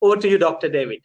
Over to you, Dr. David.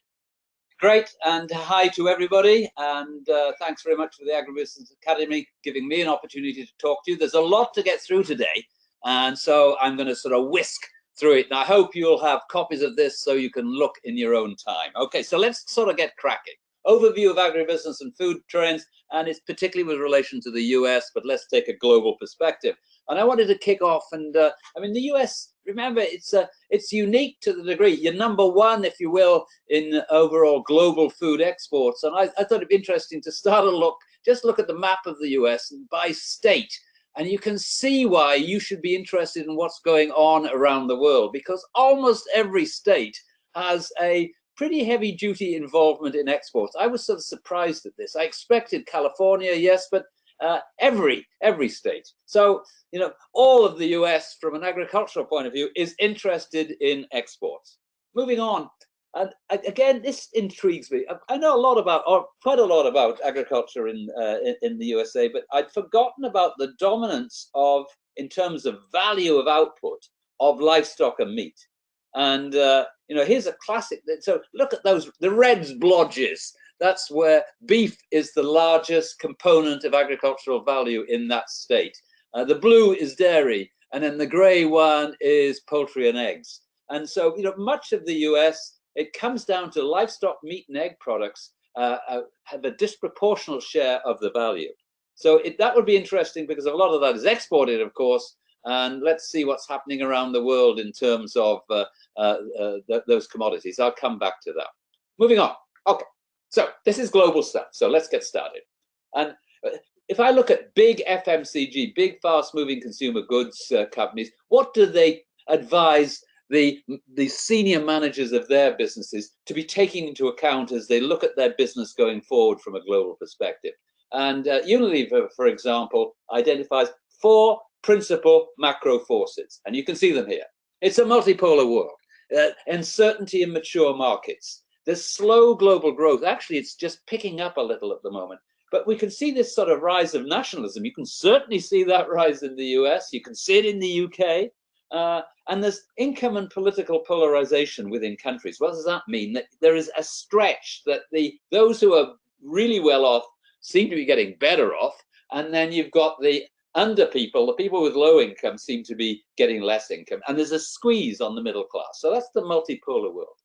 Great, and hi to everybody, and thanks very much for the Agribusiness Academy giving me an opportunity to talk to you. There's a lot to get through today, and so I'm going to sort of whisk through it, and I hope you'll have copies of this so you can look in your own time. Okay, so let's sort of get cracking. Overview of agribusiness and food trends, and it's particularly with relation to the US, but let's take a global perspective. And I wanted to kick off, and I mean, the US, remember, it's unique to the degree. You're number one, if you will, in overall global food exports. And I thought it'd be interesting to start a look, just look at the map of the US and by state. And you can see why you should be interested in what's going on around the world, because almost every state has a pretty heavy duty involvement in exports. I was sort of surprised at this. I expected California, yes, but every state. So, you know, all of the US from an agricultural point of view is interested in exports. Moving on, and again, this intrigues me. I know a lot about, or quite a lot about agriculture in the USA, but I'd forgotten about the dominance of, in terms of value of output, of livestock and meat. And you know, here's a classic. So look at those, the red blodges. That's where beef is the largest component of agricultural value in that state. The blue is dairy, and then the grey one is poultry and eggs. And so, you know, much of the US, it comes down to livestock, meat, and egg products have a disproportionate share of the value. So that would be interesting because a lot of that is exported, of course. And let's see what's happening around the world in terms of those commodities. I'll come back to that. Moving on. Okay. So this is global stuff. So let's get started. And if I look at big FMCG, big fast-moving consumer goods companies, what do they advise the senior managers of their businesses to be taking into account as they look at their business going forward from a global perspective? And Unilever, for example, identifies 4 principal macro forces, and you can see them here. It's a multipolar world, uncertainty in mature markets. There's slow global growth. Actually, it's just picking up a little at the moment. But we can see this sort of rise of nationalism. You can certainly see that rise in the US. You can see it in the UK. And there's income and political polarization within countries. What does that mean? That there is a stretch that those who are really well off seem to be getting better off. And then you've got the under people, the people with low income seem to be getting less income. And there's a squeeze on the middle class. So that's the multipolar world.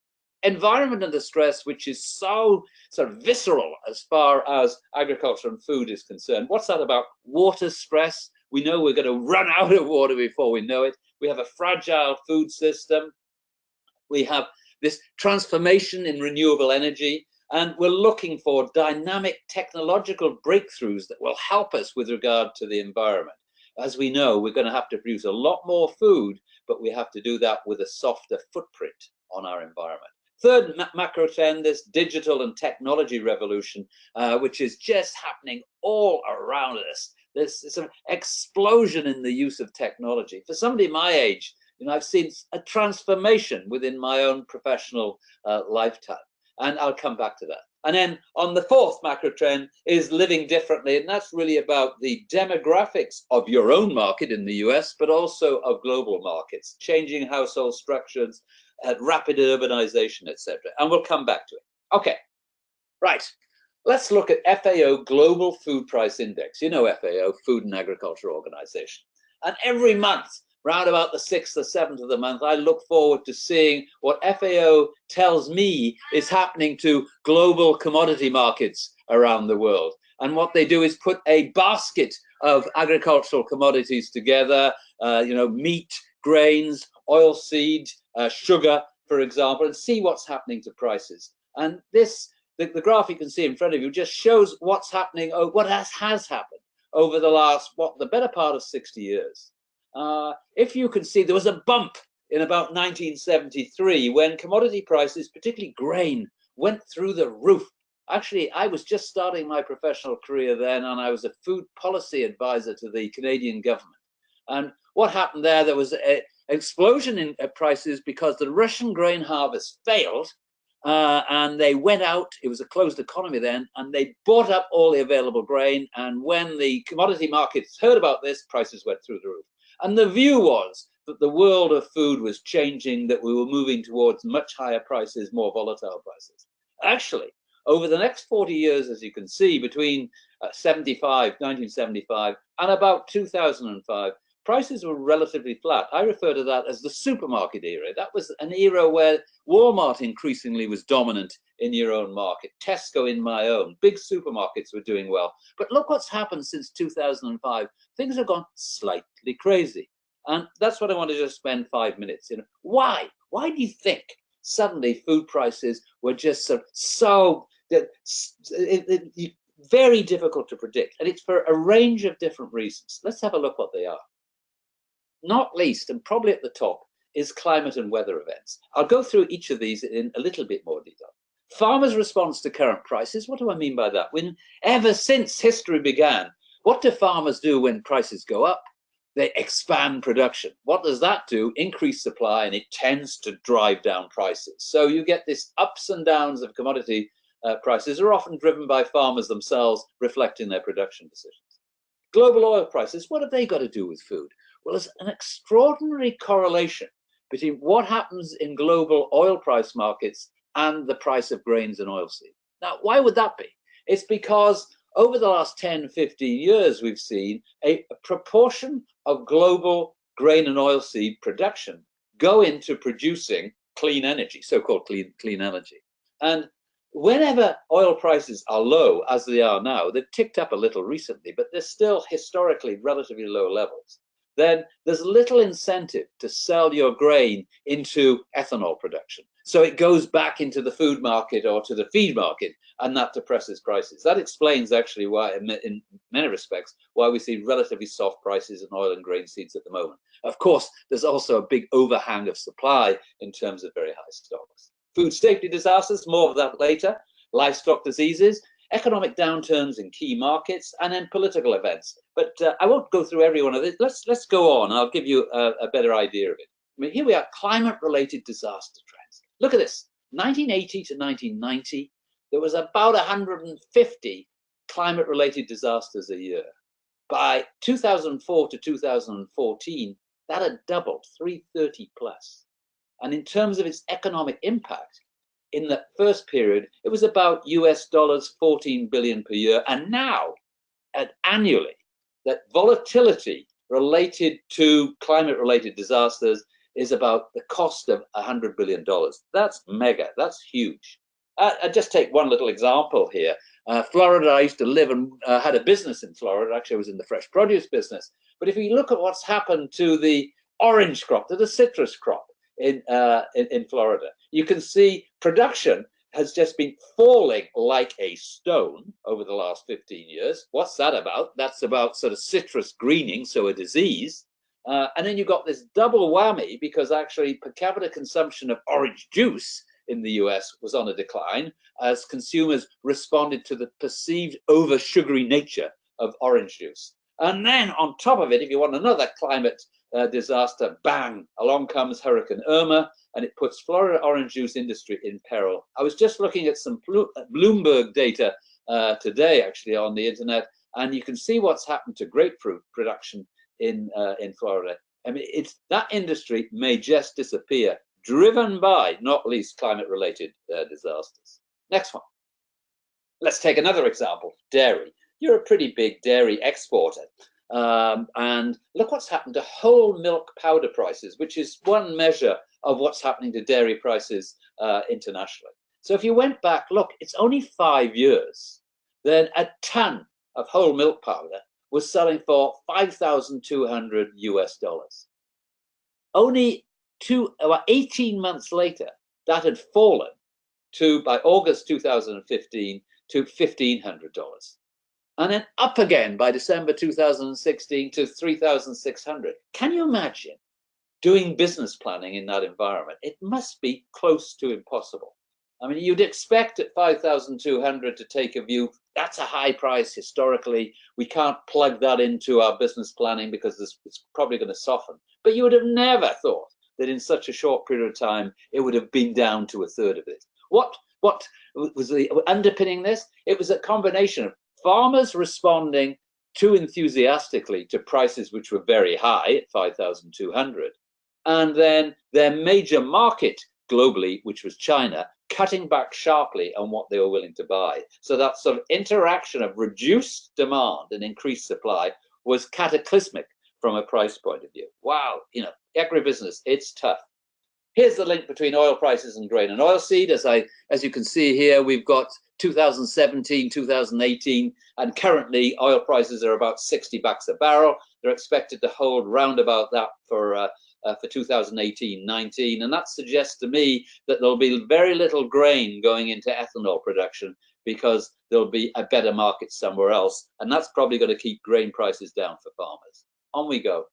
Environment and distress, which is so sort of visceral as far as agriculture and food is concerned. What's that about? Water stress. We know we're going to run out of water before we know it. We have a fragile food system. We have this transformation in renewable energy. And we're looking for dynamic technological breakthroughs that will help us with regard to the environment. As we know, we're going to have to produce a lot more food, but we have to do that with a softer footprint on our environment. Third macro trend, this digital and technology revolution, which is just happening all around us. There's an explosion in the use of technology. For somebody my age, you know, I've seen a transformation within my own professional lifetime. And I'll come back to that. And then on the fourth macro trend is living differently. And that's really about the demographics of your own market in the US, but also of global markets, changing household structures, rapid urbanization, etc. And we'll come back to it. Okay, right. Let's look at FAO Global Food Price Index. You know FAO, Food and Agriculture Organization. And every month, round about the 6th or 7th of the month, I look forward to seeing what FAO tells me is happening to global commodity markets around the world. And what they do is put a basket of agricultural commodities together, you know, meat, grains, oilseed, sugar, for example, and see what's happening to prices. And this, the graph you can see in front of you just shows what's happening, what has happened over the last, the better part of 60 years. If you can see, there was a bump in about 1973 when commodity prices, particularly grain, went through the roof. Actually, I was just starting my professional career then, and I was a food policy advisor to the Canadian government. And what happened there? There was an explosion in prices because the Russian grain harvest failed, and they went out. It was a closed economy then, and they bought up all the available grain. And when the commodity markets heard about this, prices went through the roof. And the view was that the world of food was changing, that we were moving towards much higher prices, more volatile prices. Actually, over the next 40 years, as you can see, between 1975, and about 2005, prices were relatively flat. I refer to that as the supermarket era. That was an era where Walmart increasingly was dominant in your own market. Tesco in my own. Big supermarkets were doing well. But look what's happened since 2005. Things have gone slightly crazy. And that's what I want to just spend 5 minutes in. Why? Why do you think suddenly food prices were just so very difficult to predict? And it's for a range of different reasons. Let's have a look what they are. Not least, and probably at the top, is climate and weather events. I'll go through each of these in a little bit more detail. Farmers' response to current prices. What do I mean by that? Ever since history began, what do farmers do when prices go up? They expand production. What does that do? Increase supply, and it tends to drive down prices. So you get this ups and downs of commodity prices are often driven by farmers themselves, reflecting their production decisions. Global oil prices, what have they got to do with food? Well, there's an extraordinary correlation between what happens in global oil price markets and the price of grains and oilseed. Now, why would that be? It's because over the last 10, 15 years, we've seen a proportion of global grain and oilseed production go into producing clean energy, so-called clean energy. And whenever oil prices are low, as they are now, they've ticked up a little recently, but they're still historically relatively low levels, then there's little incentive to sell your grain into ethanol production. So it goes back into the food market or to the feed market, and that depresses prices. That explains actually why, in many respects, why we see relatively soft prices in oil and grain seeds at the moment. Of course, there's also a big overhang of supply in terms of very high stocks. Food safety disasters, more of that later. Livestock diseases, economic downturns in key markets, and then political events. But I won't go through every one of this. Let's go on. I'll give you a better idea of it. I mean, here we are, climate-related disaster trends. Look at this. 1980 to 1990, there was about 150 climate-related disasters a year. By 2004 to 2014, that had doubled, 330 plus. And in terms of its economic impact, in the first period, it was about US dollars 14 billion per year. And now, annually, that volatility related to climate-related disasters is about the cost of $100 billion. That's mega, that's huge. I'll just take one little example here. Florida, I used to live and had a business in Florida. Actually, I was in the fresh produce business. But if you look at what's happened to the orange crop, to the citrus crop in Florida, you can see production has just been falling like a stone over the last 15 years. What's that about? That's about sort of citrus greening, so a disease. And then you've got this double whammy because actually per capita consumption of orange juice in the US was on a decline as consumers responded to the perceived over sugary nature of orange juice. And then on top of it, if you want another climate disaster, bang, along comes Hurricane Irma, and it puts Florida orange juice industry in peril. I was just looking at some Bloomberg data today, actually, on the internet, and you can see what's happened to grapefruit production in Florida. I mean, that industry may just disappear, driven by, not least, climate-related disasters. Next one. Let's take another example, dairy. You're a pretty big dairy exporter. And look what's happened to whole milk powder prices, which is one measure of what's happening to dairy prices internationally. So if you went back, look, it's only 5 years, then a ton of whole milk powder was selling for $5,200 US. Only about 18 months later, that had fallen to, by August 2015, to $1,500. And then up again by December 2016 to 3,600. Can you imagine doing business planning in that environment? It must be close to impossible. I mean, you'd expect at 5,200 to take a view, that's a high price historically. We can't plug that into our business planning because it's probably going to soften. But you would have never thought that in such a short period of time, it would have been down to a third of it. What was the underpinning this? It was a combination of farmers responding too enthusiastically to prices which were very high at 5,200, and then their major market globally, which was China, cutting back sharply on what they were willing to buy. So that sort of interaction of reduced demand and increased supply was cataclysmic from a price point of view. Wow, agribusiness, it's tough. Here's the link between oil prices and grain and oilseed. As you can see here, we've got 2017, 2018, and currently oil prices are about $60 a barrel. They're expected to hold round about that for 2018-19, and that suggests to me that there'll be very little grain going into ethanol production because there'll be a better market somewhere else, and that's probably going to keep grain prices down for farmers. On we go.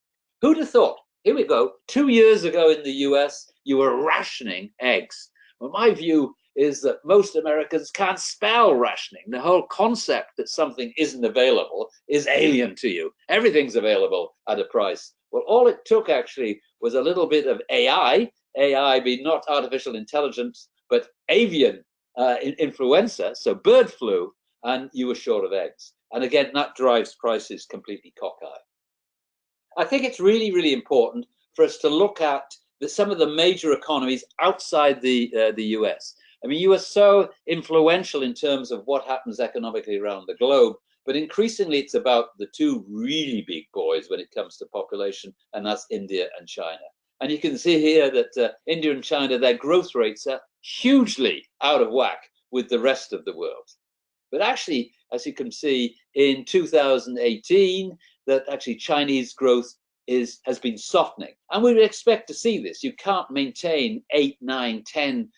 Who'd have thought? Here we go. 2 years ago in the US, you were rationing eggs. Well, my view is that most Americans can't spell rationing. The whole concept that something isn't available is alien to you. Everything's available at a price. Well, all it took actually was a little bit of AI being not artificial intelligence, but avian influenza, so bird flu, and you were short of eggs. And again, that drives prices completely cockeyed. I think it's really, really important for us to look at some of the major economies outside the US. I mean, you are so influential in terms of what happens economically around the globe, but increasingly it's about the two really big boys when it comes to population, and that's India and China. And you can see here that India and China, their growth rates are hugely out of whack with the rest of the world. But actually, as you can see, in 2018, that actually Chinese growth has been softening. And we would expect to see this. You can't maintain 8, 9, 10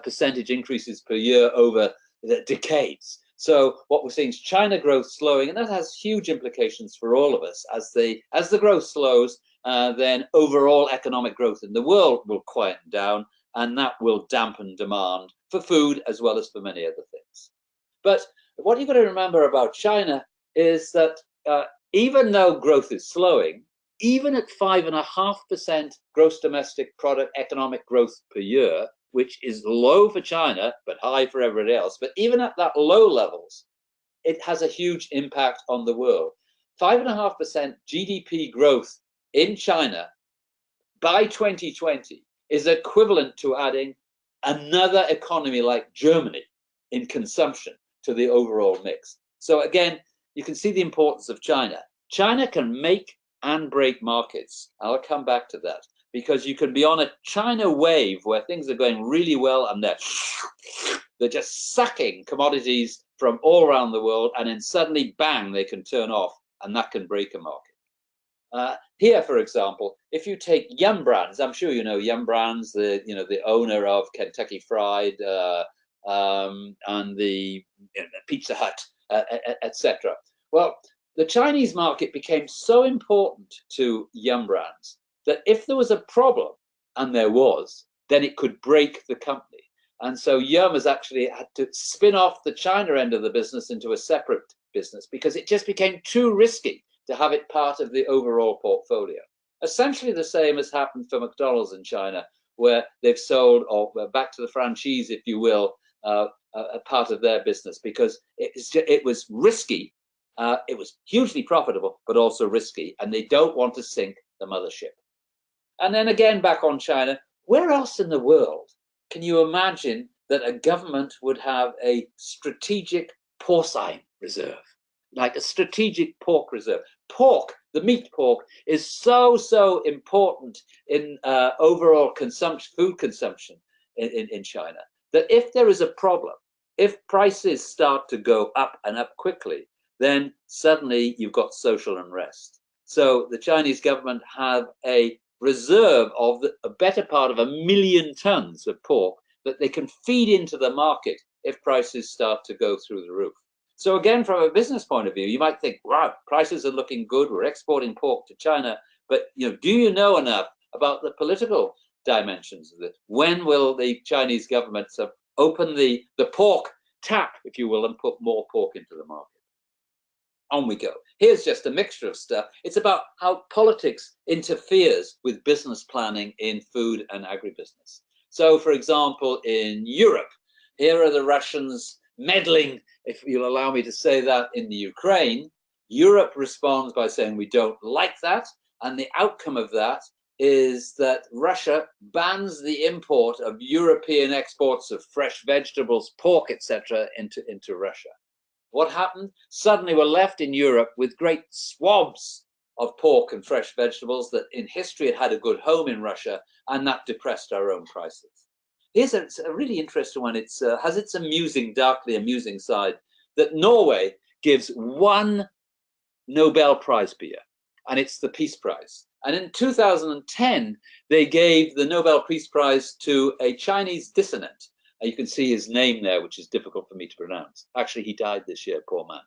percentage increases per year over the decades. So what we're seeing is China growth slowing, and that has huge implications for all of us. As the growth slows, then overall economic growth in the world will quieten down, and that will dampen demand for food as well as for many other things. But what you've got to remember about China is that even though growth is slowing, even at 5.5% gross domestic product economic growth per year, which is low for China, but high for everybody else, but even at that low levels, it has a huge impact on the world. 5.5% GDP growth in China by 2020 is equivalent to adding another economy like Germany in consumption to the overall mix. So again, you can see the importance of China. China can make and break markets. I'll come back to that, because you can be on a China wave where things are going really well and they're just sucking commodities from all around the world, and then suddenly, bang, they can turn off, and that can break a market. Here, for example, if you take Yum Brands, I'm sure you know Yum Brands, the owner of Kentucky Fried and the Pizza Hut, etc. Well, the Chinese market became so important to Yum Brands that if there was a problem, and there was, then it could break the company. And so Yum has actually had to spin off the China end of the business into a separate business because it just became too risky to have it part of the overall portfolio. Essentially the same has happened for McDonald's in China, where they've sold, or back to the franchise, if you will, a part of their business because it was risky. It was hugely profitable, but also risky, and they don't want to sink the mothership. And then again, back on China, where else in the world can you imagine that a government would have a strategic porcine reserve, like a strategic pork reserve? Pork, the meat pork, is so important in overall consumption, food consumption in China, that if there is a problem, if prices start to go up and up quickly, then suddenly you've got social unrest. So the Chinese government have a reserve of a better part of 1 million tons of pork that they can feed into the market if prices start to go through the roof. So again, from a business point of view, you might think, wow, prices are looking good, we're exporting pork to China, but do you know enough about the political dimensions of it? When will the Chinese government open the pork tap, if you will, and put more pork into the market? On we go. Here's just a mixture of stuff. It's about how politics interferes with business planning in food and agribusiness. So, for example, in Europe, here are the Russians meddling, if you'll allow me to say that, in the Ukraine. Europe responds by saying we don't like that, and the outcome of that is that Russia bans the import of European exports of fresh vegetables, pork, etc. into Russia. What happened? Suddenly we're left in Europe with great swabs of pork and fresh vegetables that in history had a good home in Russia, and that depressed our own prices. Here's a really interesting one. It has its darkly amusing side, that Norway gives one Nobel Prize per year, and it's the Peace Prize. And in 2010, they gave the Nobel Peace Prize to a Chinese dissident. You can see his name there, which is difficult for me to pronounce. Actually, he died this year, poor man.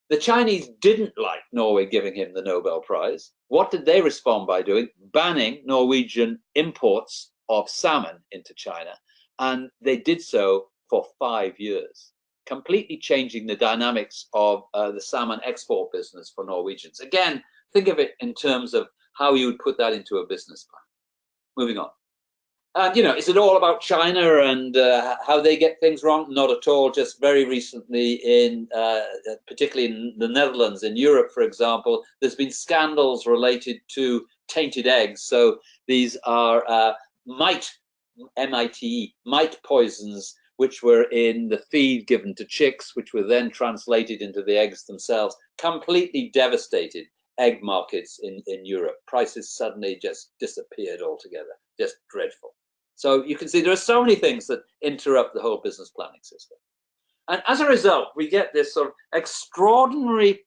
The Chinese didn't like Norway giving him the Nobel Prize. What did they respond by doing? Banning Norwegian imports of salmon into China. And they did so for 5 years, completely changing the dynamics of the salmon export business for Norwegians. Again, think of it in terms of how you would put that into a business plan. Moving on. And, is it all about China and how they get things wrong? Not at all. Just very recently, particularly in the Netherlands, in Europe, for example, there's been scandals related to tainted eggs. So these are mite poisons, which were in the feed given to chicks, which were then translated into the eggs themselves, completely devastated egg markets in Europe. Prices suddenly just disappeared altogether. Just dreadful. So you can see there are so many things that interrupt the whole business planning system. And as a result, we get this sort of extraordinary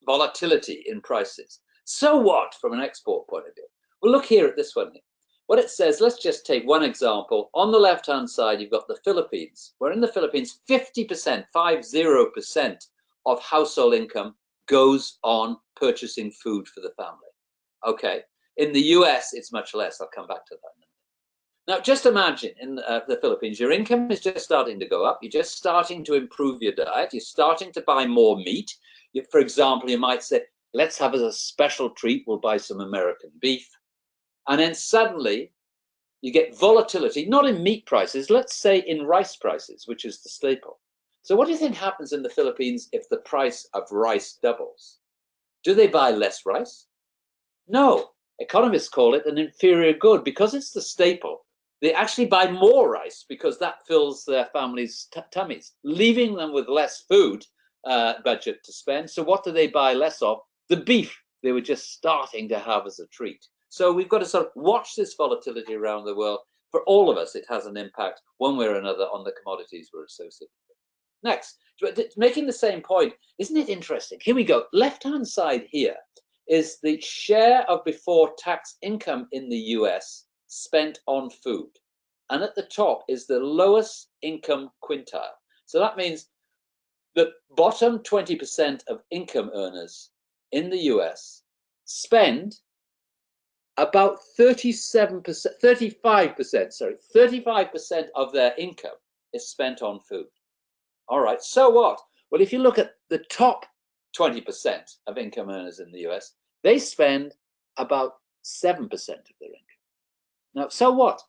volatility in prices. So what from an export point of view? Well, look here at this one here. What it says, let's just take one example. On the left-hand side, you've got the Philippines, where in the Philippines, 50% of household income goes on purchasing food for the family. Okay. In the US, it's much less. I'll come back to that. Now, just imagine in the Philippines, your income is just starting to go up. You're just starting to improve your diet. You're starting to buy more meat. For example, you might say, let's have as a special treat, we'll buy some American beef. And then suddenly you get volatility, not in meat prices, let's say in rice prices, which is the staple. So what do you think happens in the Philippines if the price of rice doubles? Do they buy less rice? No. Economists call it an inferior good because it's the staple. They actually buy more rice because that fills their families' tummies, leaving them with less food budget to spend. So what do they buy less of? The beef they were just starting to have as a treat. So we've got to sort of watch this volatility around the world. For all of us, it has an impact one way or another on the commodities we're associated with. Next, making the same point, isn't it interesting? Here we go. Left-hand side here is the share of before tax income in the US spent on food. And at the top is the lowest income quintile. So that means the bottom 20% of income earners in the US spend about 35% of their income is spent on food. All right, so what? Well, if you look at the top 20% of income earners in the US, they spend about 7% of their income. Now, so what?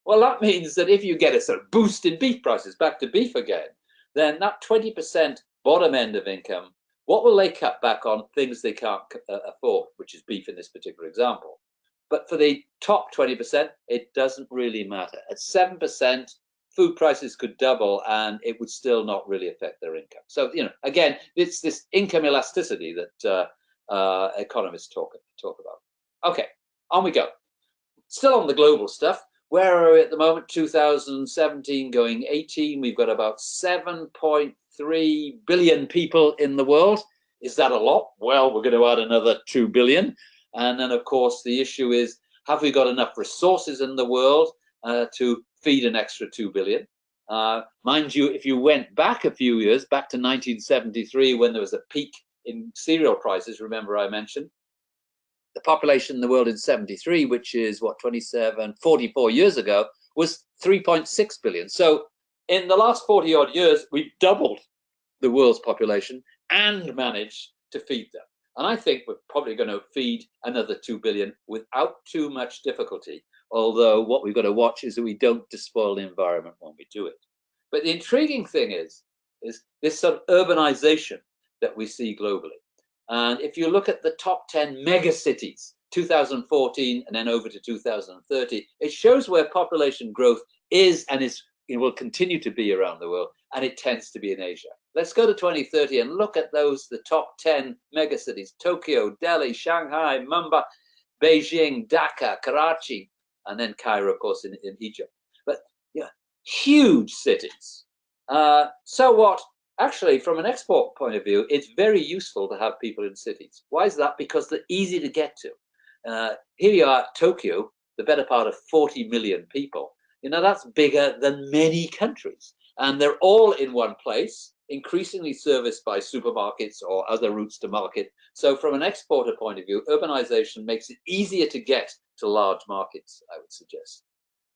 Well, that means that if you get a sort of boost in beef prices, back to beef again, then that 20% bottom end of income, what will they cut back on? Things they can't afford, which is beef in this particular example. But for the top 20%, it doesn't really matter. At 7%, food prices could double and it would still not really affect their income. So, again, it's this income elasticity that economists talk about. Okay, on we go. Still on the global stuff. Where are we at the moment? 2017 going 18. We've got about 7.3 billion people in the world. Is that a lot? Well, we're going to add another 2 billion. And then, of course, the issue is, have we got enough resources in the world to feed an extra 2 billion? Mind you, if you went back a few years, back to 1973, when there was a peak in cereal prices, remember I mentioned, the population in the world in 73, which is what, 44 years ago, was 3.6 billion. So in the last 40 odd years, we've doubled the world's population and managed to feed them. And I think we're probably going to feed another 2 billion without too much difficulty. Although what we've got to watch is that we don't despoil the environment when we do it. But the intriguing thing is this sort of urbanization that we see globally. And if you look at the top 10 mega cities 2014, and then over to 2030. It shows where population growth is and it will continue to be around the world, and it tends to be in Asia. Let's go to 2030 and look at the top 10 megacities: Tokyo, Delhi, Shanghai, Mumbai, Beijing, Dhaka, Karachi, and then Cairo, of course, in Egypt. But yeah, huge cities. So what? Actually, from an export point of view, it's very useful to have people in cities. Why is that? Because they're easy to get to. Here you are, Tokyo, the better part of 40 million people. That's bigger than many countries. And they're all in one place, increasingly serviced by supermarkets or other routes to market. So from an exporter point of view, urbanization makes it easier to get to large markets, I would suggest.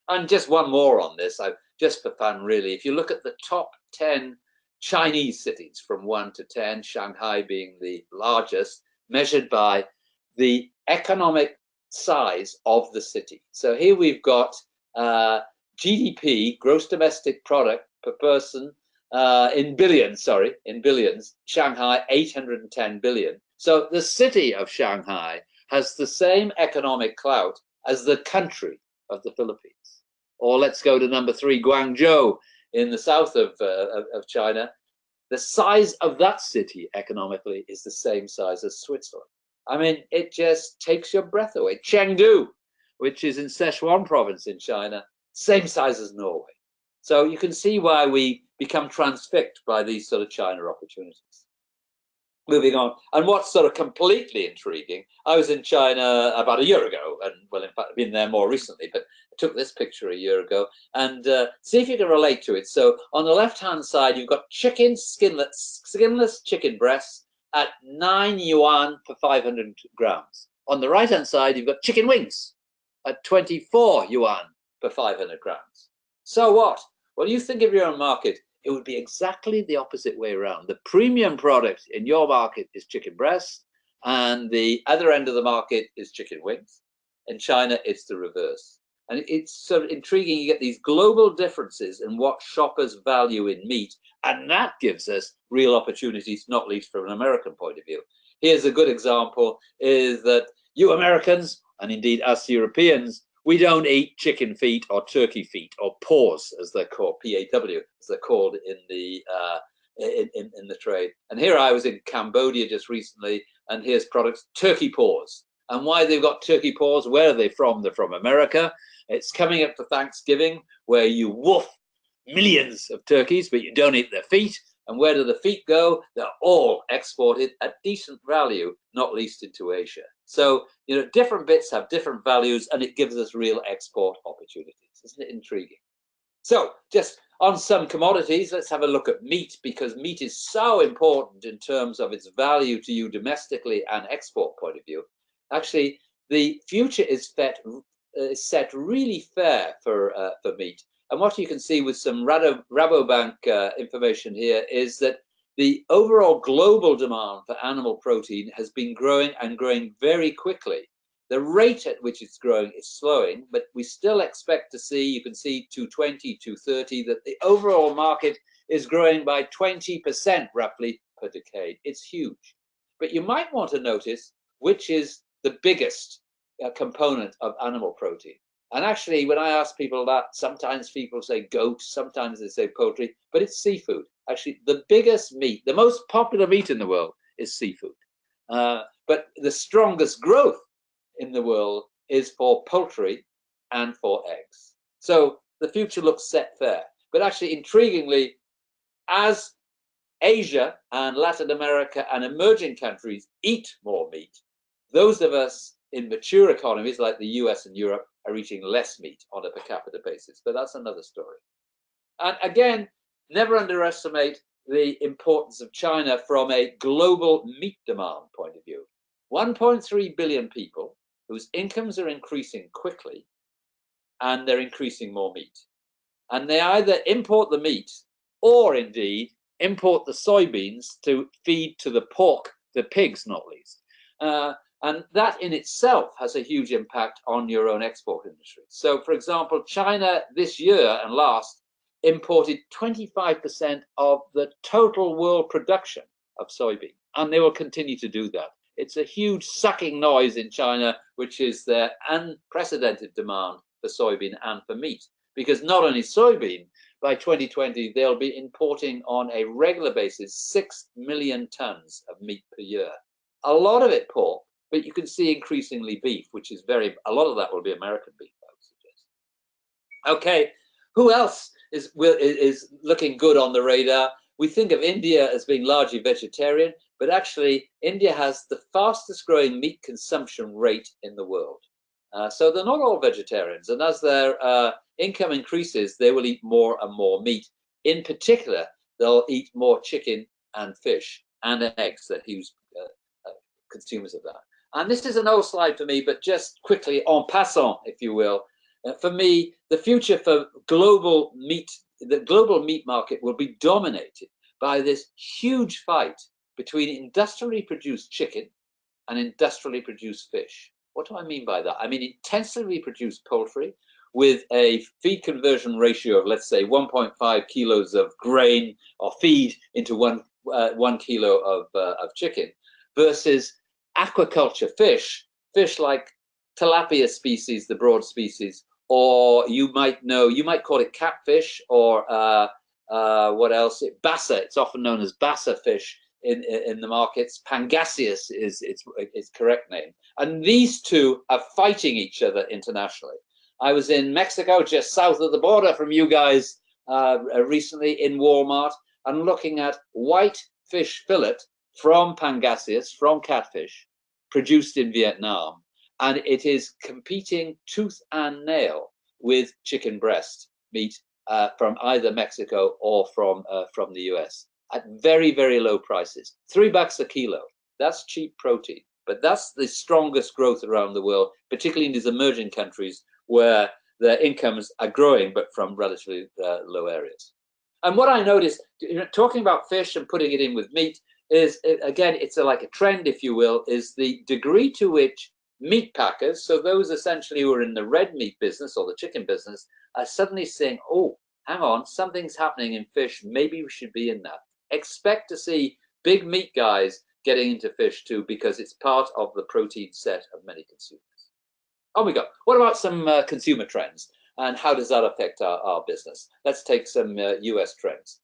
And just one more on this, just for fun, really. If you look at the top 10 Chinese cities from 1 to 10, Shanghai being the largest, measured by the economic size of the city. So here we've got GDP, gross domestic product per person, in billions, Shanghai 810 billion. So the city of Shanghai has the same economic clout as the country of the Philippines. Or let's go to number 3, Guangzhou in the south of China. The size of that city economically is the same size as Switzerland. I mean, it just takes your breath away. Chengdu, which is in Sichuan province in China, same size as Norway. So you can see why we become transfixed by these sort of China opportunities. Moving on, and what's sort of completely intriguing, I was in China about a year ago, and well, in fact, I've been there more recently, but I took this picture a year ago, and see if you can relate to it. So on the left-hand side, you've got skinless chicken breasts at 9 yuan per 500 grams. On the right-hand side, you've got chicken wings at 24 yuan per 500 grams. So what? Well, you think of your own market, it would be exactly the opposite way around. The premium product in your market is chicken breast, and the other end of the market is chicken wings. In China, it's the reverse. And it's sort of intriguing. You get these global differences in what shoppers value in meat, and that gives us real opportunities, not least from an American point of view. Here's a good example, is that you Americans, and indeed us Europeans, we don't eat chicken feet or turkey feet or paws, as they're called, P-A-W, as they're called in the trade. And here I was in Cambodia just recently, and here's products, turkey paws. And why they've got turkey paws? Where are they from? They're from America. It's coming up to Thanksgiving, where you wolf millions of turkeys, but you don't eat their feet. And where do the feet go? They're all exported at decent value, not least into Asia. So, different bits have different values, and it gives us real export opportunities. Isn't it intriguing? So, just on some commodities, let's have a look at meat, because meat is so important in terms of its value to you domestically and export point of view. Actually, the future is set really fair for meat. And what you can see with some Rabobank information here is that the overall global demand for animal protein has been growing and growing very quickly. The rate at which it's growing is slowing, but we still expect to see, you can see 220, 230, that the overall market is growing by 20% roughly per decade. It's huge. But you might want to notice which is the biggest component of animal protein. And actually, when I ask people that, sometimes people say goat, sometimes they say poultry, but it's seafood. Actually, the biggest meat, the most popular meat in the world is seafood. But the strongest growth in the world is for poultry and for eggs. So the future looks set fair. But actually, intriguingly, as Asia and Latin America and emerging countries eat more meat, those of us in mature economies like the US and Europe are eating less meat on a per capita basis. But that's another story. And again, never underestimate the importance of China from a global meat demand point of view. 1.3 billion people whose incomes are increasing quickly, and they're increasing more meat. And they either import the meat or indeed import the soybeans to feed to the pork, the pigs not least. And that in itself has a huge impact on your own export industry. So, for example, China this year and last imported 25% of the total world production of soybean, and they will continue to do that. It's a huge sucking noise in China, which is their unprecedented demand for soybean and for meat. Because not only soybean, by 2020, they'll be importing on a regular basis 6 million tons of meat per year. A lot of it pork, but you can see increasingly beef, which is a lot of that will be American beef, I would suggest. Okay, who else is looking good on the radar? We think of India as being largely vegetarian, but actually India has the fastest growing meat consumption rate in the world. So they're not all vegetarians, and as their income increases, they will eat more and more meat. In particular, they'll eat more chicken and fish and eggs. They're huge consumers of that. And this is an old slide for me, but just quickly en passant, if you will. For me, the future for global meat, the global meat market will be dominated by this huge fight between industrially produced chicken and industrially produced fish. What do I mean by that? I mean intensively produced poultry with a feed conversion ratio of, let's say, 1.5 kilos of grain or feed into 1 kilo of chicken, versus aquaculture fish like tilapia species, the broad species, or you might call it catfish, or what else? Bassa. It's often known as bassa fish in the markets. Pangasius is its correct name. And these two are fighting each other internationally. I was in Mexico, just south of the border from you guys, recently in Walmart, and looking at white fish fillet from Pangasius, from catfish, produced in Vietnam. And it is competing tooth and nail with chicken breast meat from either Mexico or from the US at very, very low prices. $3 a kilo. That's cheap protein, but that's the strongest growth around the world, particularly in these emerging countries where their incomes are growing, but from relatively low areas. And what I noticed, talking about fish and putting it in with meat, is, again, it's like a trend, if you will, is the degree to which meat packers, so those essentially who are in the red meat business or the chicken business, are suddenly saying, oh, hang on, something's happening in fish, maybe we should be in that. Expect to see big meat guys getting into fish too, because it's part of the protein set of many consumers. On we go. What about some consumer trends, and how does that affect our business? Let's take some US trends.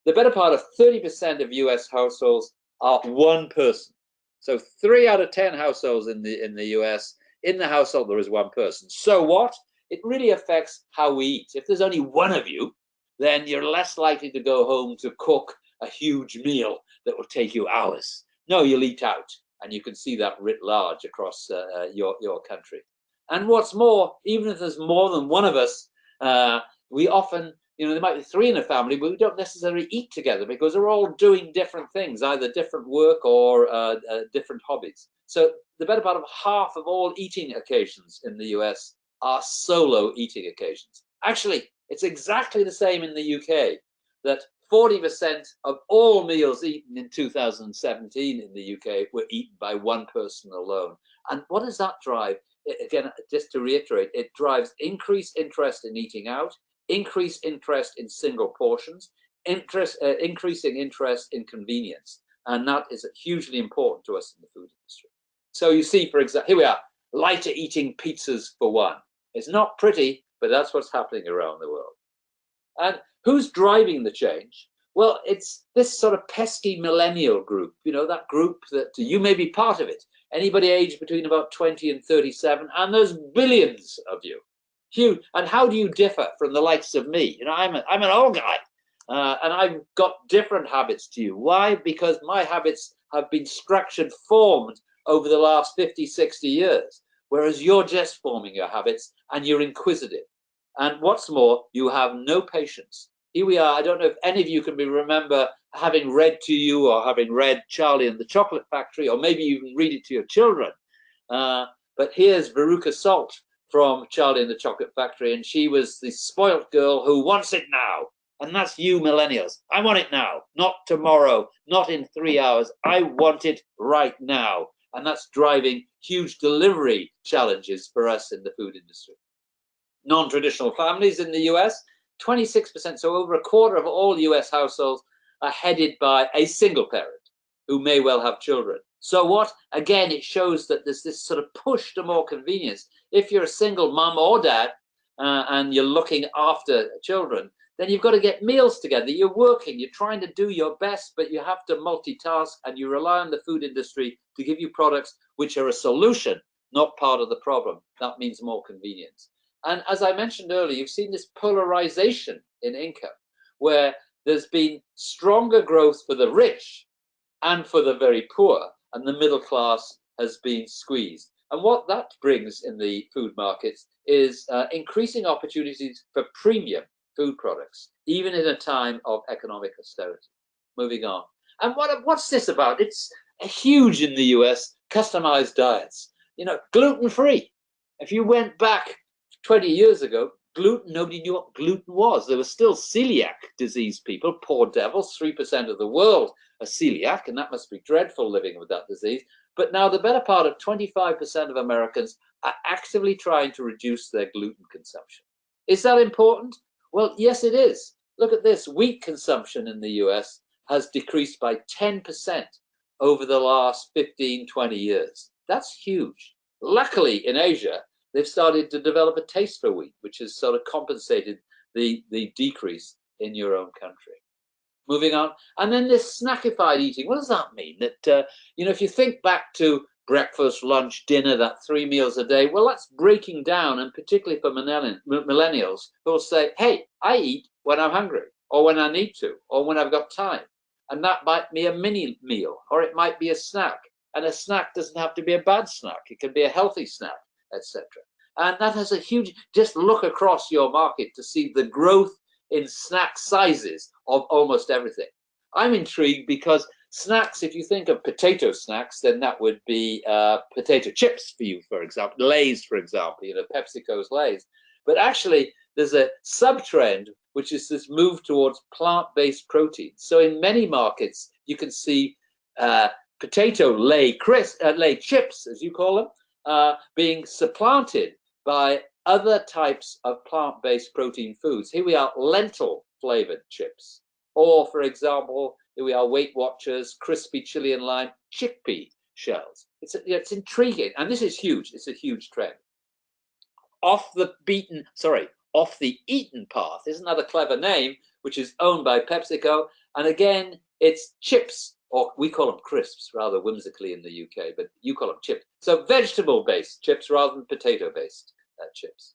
The better part of 30% of US households are one person. So 3 out of 10 households in the US, in the household there is one person. So what? It really affects how we eat. If there's only one of you, then you're less likely to go home to cook a huge meal that will take you hours. No, you'll eat out, and you can see that writ large across your country. And what's more, even if there's more than one of us, we often, there might be 3 in a family, but we don't necessarily eat together because we're all doing different things, either different work or different hobbies. So the better part of half of all eating occasions in the US are solo eating occasions. Actually, it's exactly the same in the UK, that 40% of all meals eaten in 2017 in the UK were eaten by one person alone. And what does that drive? Again, just to reiterate, it drives increased interest in eating out, increased interest in single portions, increasing interest in convenience. And that is hugely important to us in the food industry. So you see, for example, here we are, lighter eating pizzas for one. It's not pretty, but that's what's happening around the world. And who's driving the change? Well, it's this sort of pesky millennial group, that group that you may be part of it. Anybody aged between about 20 and 37, and there's billions of you. Huge. And how do you differ from the likes of me? I'm an old guy, and I've got different habits to you. Why? Because my habits have been structured, formed over the last 50, 60 years, whereas you're just forming your habits and you're inquisitive. And what's more, you have no patience. Here we are. I don't know if any of you can remember having read to you or having read Charlie and the Chocolate Factory, or maybe even read it to your children. But here's Veruca Salt from Charlie and the Chocolate Factory, and she was the spoilt girl who wants it now. And that's you millennials. I want it now, not tomorrow, not in 3 hours. I want it right now. And that's driving huge delivery challenges for us in the food industry. Non-traditional families in the US, 26%, so over a quarter of all US households are headed by a single parent who may well have children. So what, again, it shows that there's this sort of push to more convenience. If you're a single mum or dad and you're looking after children, then you've got to get meals together. You're working, you're trying to do your best, but you have to multitask, and you rely on the food industry to give you products which are a solution, not part of the problem. That means more convenience. And as I mentioned earlier, you've seen this polarization in income, where there's been stronger growth for the rich and for the very poor, and the middle class has been squeezed. And what that brings in the food markets is increasing opportunities for premium food products, even in a time of economic austerity. Moving on. And what's this about? It's huge in the US, customized diets. You know, gluten-free. If you went back 20 years ago, gluten, nobody knew what gluten was. There were still celiac disease people, poor devils, 3% of the world are celiac, and that must be dreadful living with that disease. But now the better part of 25% of Americans are actively trying to reduce their gluten consumption. Is that important? Well, yes, it is. Look at this. Wheat consumption in the US has decreased by 10% over the last 15, 20 years. That's huge. Luckily, in Asia, they've started to develop a taste for wheat, which has sort of compensated the decrease in your own country. Moving on. And then this snackified eating. What does that mean? That, you know, if you think back to breakfast, lunch, dinner, that 3 meals a day, well, that's breaking down, and particularly for millennials who will say, hey, I eat when I'm hungry, or when I need to, or when I've got time. And that might be a mini meal, or it might be a snack. And a snack doesn't have to be a bad snack. It can be a healthy snack, etc. And that has a huge, just look across your market to see the growth in snack sizes of almost everything. I'm intrigued because snacks, if you think of potato snacks, then that would be potato chips for you, for example, Lay's, for example, you know, PepsiCo's Lay's. But actually, there's a sub-trend, which is this move towards plant-based proteins. So in many markets, you can see potato Lay chips, as you call them, being supplanted by other types of plant-based protein foods. Here we are, lentil-flavored chips. Or, for example, here we are, Weight Watchers, crispy chili and lime, chickpea shells. It's intriguing, and this is huge. It's a huge trend. Off the eaten path is another clever name, which is owned by PepsiCo. And again, it's chips, or we call them crisps, rather whimsically in the UK, but you call them chips. So vegetable-based chips rather than potato-based chips.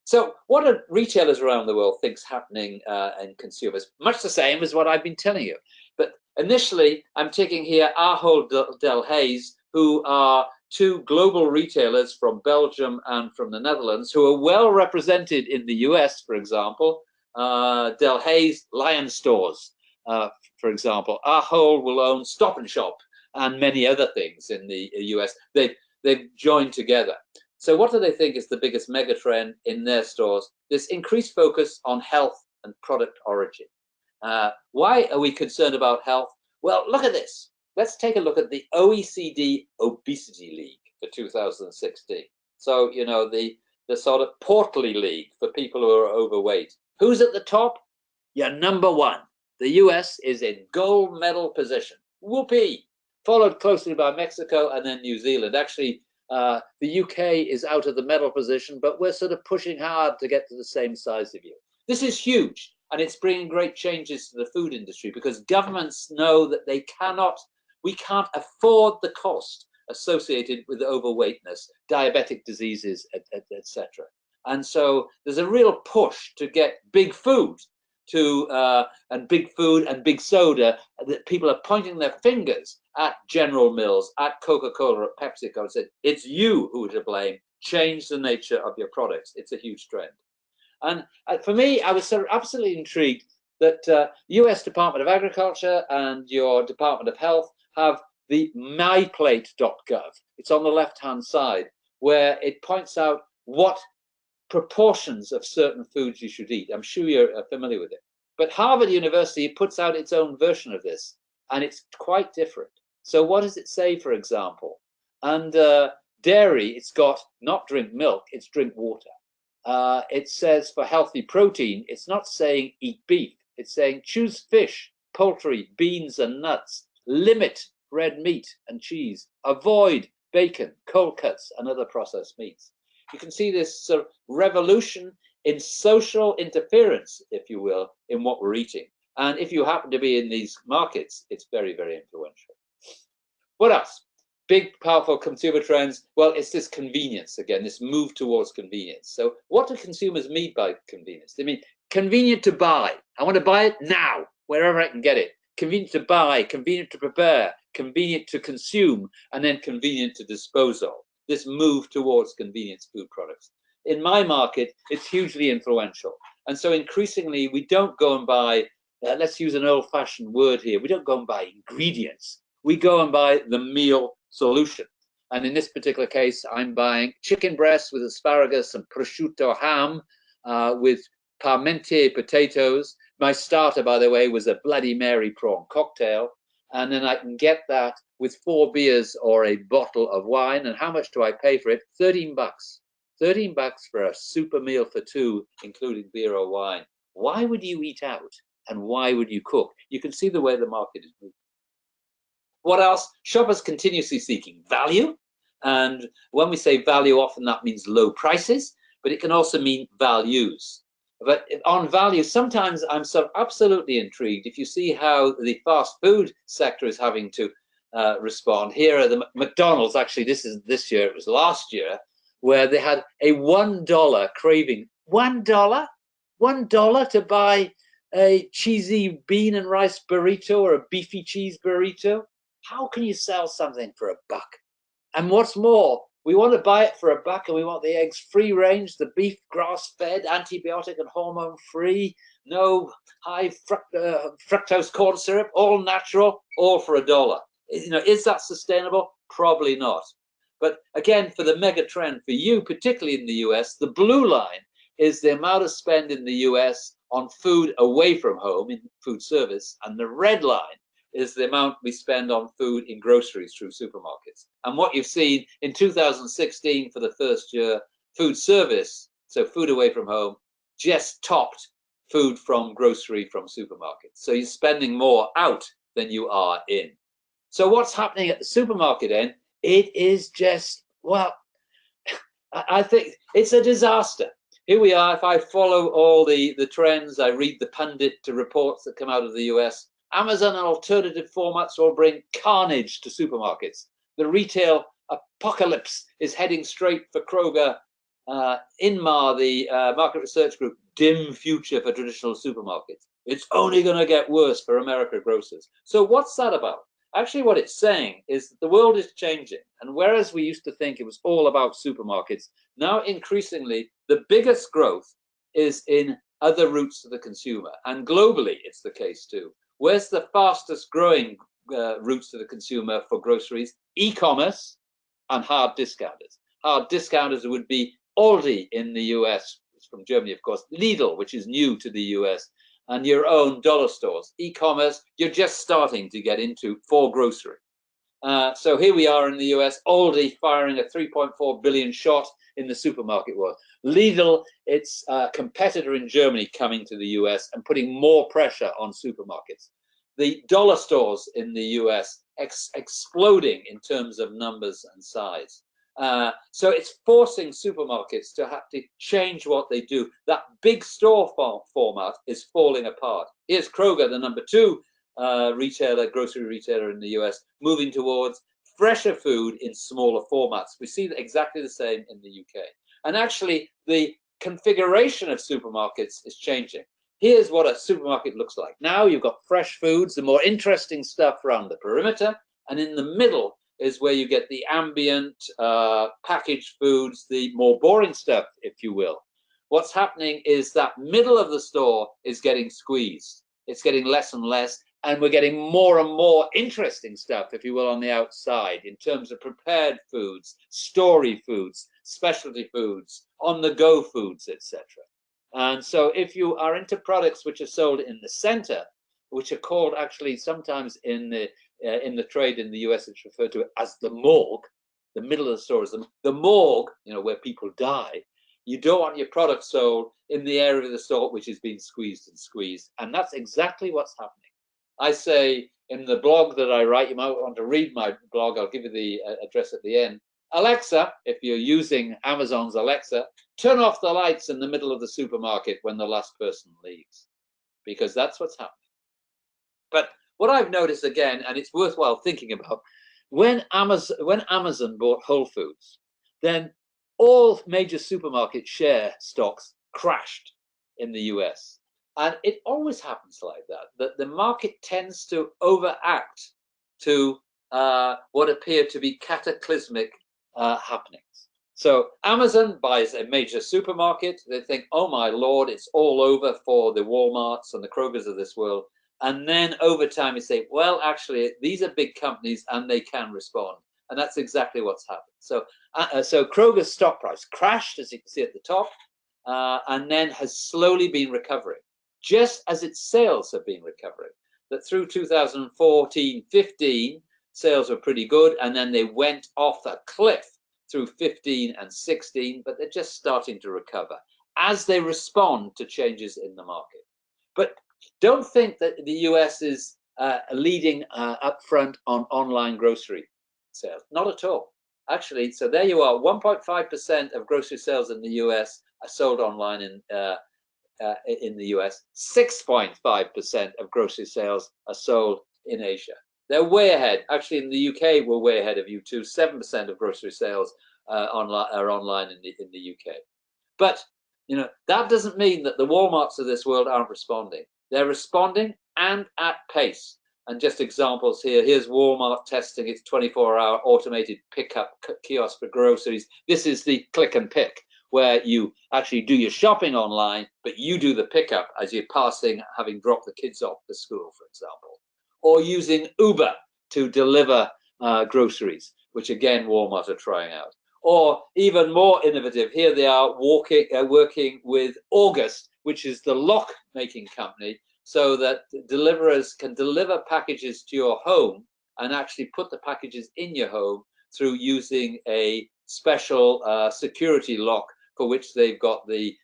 So what do retailers around the world think's happening in consumers? Much the same as what I've been telling you. But initially, I'm taking here Ahold Delhaize, who are two global retailers from Belgium and from the Netherlands, who are well represented in the US, for example. Delhaize Lion Stores, for example. Ahold will own Stop and Shop and many other things in the US. They've joined together. So what do they think is the biggest megatrend in their stores? This increased focus on health and product origin. Why are we concerned about health? Well, look at this. Let's take a look at the OECD Obesity League for 2016. So, you know, the sort of portly league for people who are overweight. Who's at the top? Yeah, number one. The US is in gold medal position. Whoopee! Followed closely by Mexico and then New Zealand. Actually, the UK is out of the medal position, but we're sort of pushing hard to get to the same size of you. This is huge, and it's bringing great changes to the food industry because governments know that we can't afford the cost associated with overweightness, diabetic diseases, etc. And so there's a real push to get big food and big food and big soda, that people are pointing their fingers at General Mills, at Coca-Cola, at PepsiCo, and said, it's you who are to blame. Change the nature of your products. It's a huge trend. And for me, I was sort of absolutely intrigued that US Department of Agriculture and your Department of Health have the myplate.gov. It's on the left-hand side, where it points out what proportions of certain foods you should eat. I'm sure you're familiar with it. But Harvard University puts out its own version of this, and it's quite different. So what does it say, for example? Under dairy, it's got not drink milk, it's drink water. It says for healthy protein, it's not saying eat beef. It's saying choose fish, poultry, beans, and nuts. Limit red meat and cheese. Avoid bacon, cold cuts, and other processed meats. You can see this sort of revolution in social interference, if you will, in what we're eating. And if you happen to be in these markets, it's very, very influential. What else? Big, powerful consumer trends. Well, it's this convenience again, this move towards convenience. So what do consumers mean by convenience? They mean convenient to buy. I want to buy it now, wherever I can get it. Convenient to buy, convenient to prepare, convenient to consume, and then convenient to dispose of. This move towards convenience food products. In my market, it's hugely influential. And so increasingly, we don't go and buy, let's use an old-fashioned word here, we don't go and buy ingredients. We go and buy the meal solution. And in this particular case, I'm buying chicken breasts with asparagus and prosciutto ham with parmentier potatoes. My starter, by the way, was a Bloody Mary prawn cocktail. And then I can get that with 4 beers or a bottle of wine. And how much do I pay for it? 13 bucks. 13 bucks for a super meal for 2, including beer or wine. Why would you eat out? And why would you cook? You can see the way the market is moving. What else? Shoppers continuously seeking value. And when we say value, often that means low prices, but it can also mean values. But on value, sometimes I'm so absolutely intrigued. If you see how the fast food sector is having to respond, here are the McDonald's, actually this year, it was last year, where they had a $1 craving. $1? $1 to buy a cheesy bean and rice burrito or a beefy cheese burrito? How can you sell something for $1? And what's more, we want to buy it for $1 and we want the eggs free range, the beef grass-fed, antibiotic and hormone-free, no high fructose corn syrup, all natural, all for $1. You know, is that sustainable? Probably not. But again, for the mega trend for you, particularly in the US, the blue line is the amount of spend in the US on food away from home in food service, and the red line is the amount we spend on food in groceries through supermarkets. And what you've seen in 2016 for the first year, food service, so food away from home, just topped food from grocery from supermarkets. So you're spending more out than you are in. So what's happening at the supermarket end? It is just, well, I think it's a disaster. Here we are. If I follow all the trends, I read the pundit reports that come out of the US, Amazon and alternative formats will bring carnage to supermarkets. The retail apocalypse is heading straight for Kroger. Inmar, the market research group, dim future for traditional supermarkets. It's only going to get worse for America grocers. So what's that about? Actually, what it's saying is that the world is changing. And whereas we used to think it was all about supermarkets, now increasingly the biggest growth is in other routes to the consumer. And globally, it's the case too. Where's the fastest growing routes to the consumer for groceries? E-commerce and hard discounters. Hard discounters would be Aldi in the US, it's from Germany, of course, Lidl, which is new to the US, and your own dollar stores. E-commerce, you're just starting to get into for grocery. So here we are in the US, Aldi firing a 3.4 billion shot in the supermarket world. Lidl, its competitor in Germany, coming to the US and putting more pressure on supermarkets. The dollar stores in the US exploding in terms of numbers and size. So it's forcing supermarkets to have to change what they do. That big store format is falling apart. Here's Kroger, the #2 grocery retailer in the US, moving towards fresher food in smaller formats. We see exactly the same in the UK. And actually, the configuration of supermarkets is changing. Here's what a supermarket looks like. Now you've got fresh foods, the more interesting stuff around the perimeter, and in the middle is where you get the ambient packaged foods, the more boring stuff, if you will. What's happening is that middle of the store is getting squeezed. It's getting less and less, and we're getting more and more interesting stuff, if you will, on the outside in terms of prepared foods, story foods, specialty foods, on-the-go foods, etc. And so if you are into products which are sold in the center, which are called actually sometimes in the trade in the US, it's referred to as the morgue, the middle of the store is the morgue, you know, where people die. You don't want your product sold in the area of the store which is being squeezed and squeezed. And that's exactly what's happening. I say in the blog that I write, you might want to read my blog. I'll give you the address at the end. Alexa, if you're using Amazon's Alexa, turn off the lights in the middle of the supermarket when the last person leaves, because that's what's happening. But what I've noticed again, and it's worthwhile thinking about, when Amazon bought Whole Foods, then all major supermarket share stocks crashed in the US. And it always happens like that, that the market tends to overact to what appear to be cataclysmic happenings. So Amazon buys a major supermarket. They think, oh my Lord, it's all over for the Walmarts and the Krogers of this world. And then over time, you say, well, actually, these are big companies and they can respond. And that's exactly what's happened. So, so Kroger's stock price crashed, as you can see at the top, and then has slowly been recovering, just as its sales have been recovering. That through 2014-15, sales were pretty good, and then they went off a cliff through 15 and 16, but they're just starting to recover as they respond to changes in the market. But don't think that the US is leading up front on online grocery sales. Not at all. Actually, so there you are, 1.5% of grocery sales in the US are sold online in the US. 6.5% of grocery sales are sold in Asia. They're way ahead. Actually, in the UK, we're way ahead of you too. 7% of grocery sales are online in the UK. But you know, that doesn't mean that the Walmarts of this world aren't responding. They're responding and at pace. And just examples here. Here's Walmart testing its 24-hour automated pickup kiosk for groceries. This is the click and pick, where you actually do your shopping online, but you do the pickup as you're passing, having dropped the kids off to school, for example. Or using Uber to deliver groceries, which again, Walmart are trying out. Or even more innovative, here they are working with August, which is the lock-making company, so that deliverers can deliver packages to your home and actually put the packages in your home through using a special security lock for which they've got the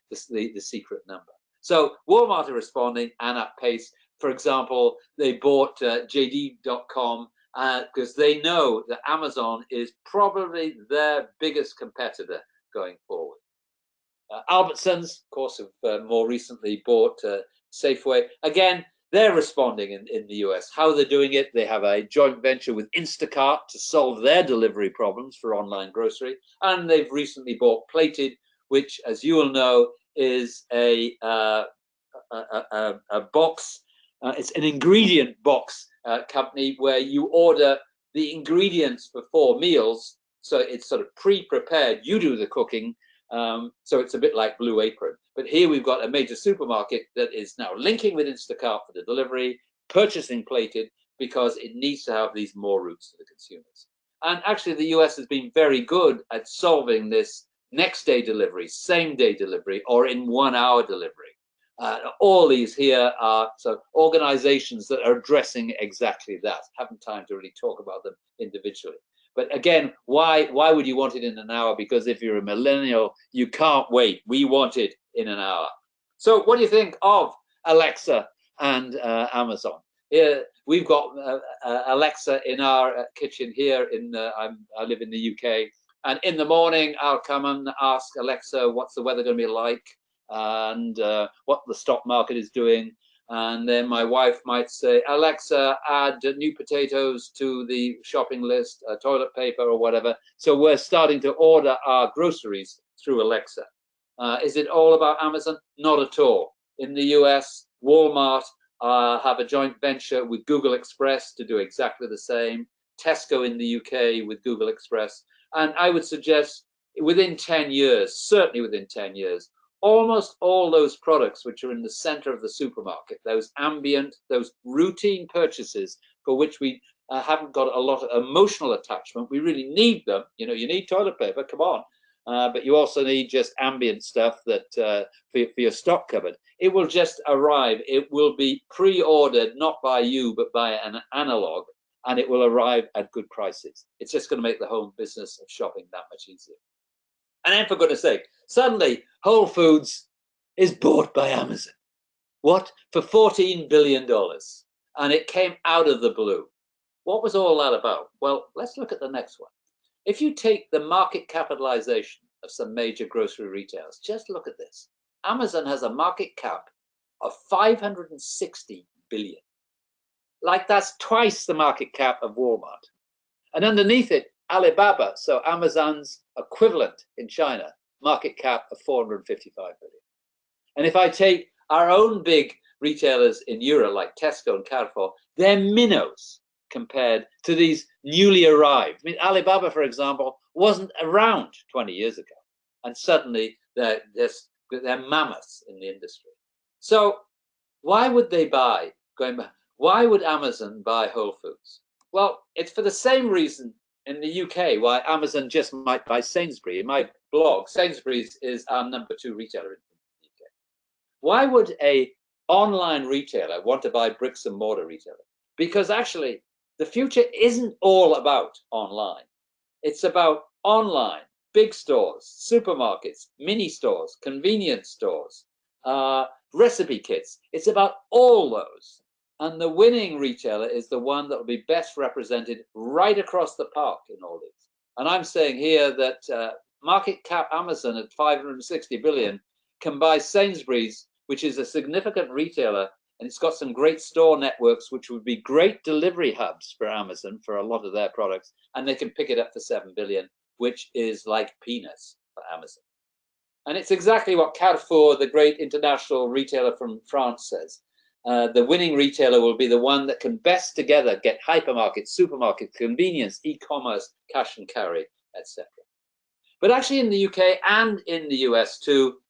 secret number. So Walmart are responding and at pace. For example, they bought JD.com because they know that Amazon is probably their biggest competitor going forward. Albertsons, of course, have more recently bought Safeway. Again, they're responding in the US. How they're doing it, they have a joint venture with Instacart to solve their delivery problems for online grocery. And they've recently bought Plated, which, as you will know, is a box. It's an ingredient box company where you order the ingredients for 4 meals. So it's sort of pre-prepared. You do the cooking. So it's a bit like Blue Apron. But here we've got a major supermarket that is now linking with Instacart for the delivery, purchasing Plated, because it needs to have these more routes to the consumers. And actually, the US has been very good at solving this next day delivery, same day delivery, or in 1 hour delivery. All these here are so organizations that are addressing exactly that. Haven't time to really talk about them individually. But again, why would you want it in an hour? Because if you're a millennial, you can't wait. We want it in an hour. So what do you think of Alexa and Amazon? Here, we've got Alexa in our kitchen here. I live in the UK. And in the morning, I'll come and ask Alexa, what's the weather going to be like? And what the stock market is doing. And then my wife might say, Alexa, add new potatoes to the shopping list, toilet paper or whatever. So we're starting to order our groceries through Alexa. Is it all about Amazon? Not at all. In the US, Walmart have a joint venture with Google Express to do exactly the same. Tesco in the UK with Google Express. And I would suggest within 10 years, certainly within 10 years, almost all those products which are in the center of the supermarket, those ambient, those routine purchases for which we haven't got a lot of emotional attachment. We really need them. You know, you need toilet paper, come on. But you also need just ambient stuff that for your stock cupboard. It will just arrive. It will be pre-ordered, not by you, but by an analog, and it will arrive at good prices. It's just going to make the home business of shopping that much easier. And then, for goodness sake, suddenly Whole Foods is bought by Amazon. What? For $14 billion. and it came out of the blue. What was all that about? Well, let's look at the next one. If you take the market capitalization of some major grocery retailers, just look at this. Amazon has a market cap of 560 billion. Like, that's twice the market cap of Walmart. And underneath it, Alibaba, so Amazon's equivalent in China, market cap of 455 billion. And if I take our own big retailers in Europe, like Tesco and Carrefour, they're minnows compared to these newly arrived. I mean, Alibaba, for example, wasn't around 20 years ago, and suddenly they're mammoths in the industry. So why would they buy, why would Amazon buy Whole Foods? Well, it's for the same reason in the UK why Amazon just might buy Sainsbury's. In my blog, Sainsbury's is our #2 retailer in the UK. Why would a online retailer want to buy bricks and mortar retailer? Because actually, the future isn't all about online. It's about online, big stores, supermarkets, mini stores, convenience stores, recipe kits. It's about all those. And the winning retailer is the one that will be best represented right across the park in all these. And I'm saying here that market cap Amazon at 560 billion can buy Sainsbury's, which is a significant retailer, and it's got some great store networks, which would be great delivery hubs for Amazon for a lot of their products, and they can pick it up for 7 billion, which is like peanuts for Amazon. And it's exactly what Carrefour, the great international retailer from France, says. The winning retailer will be the one that can best together get hypermarkets, supermarkets, convenience, e-commerce, cash and carry, etc. But actually in the UK and in the US too,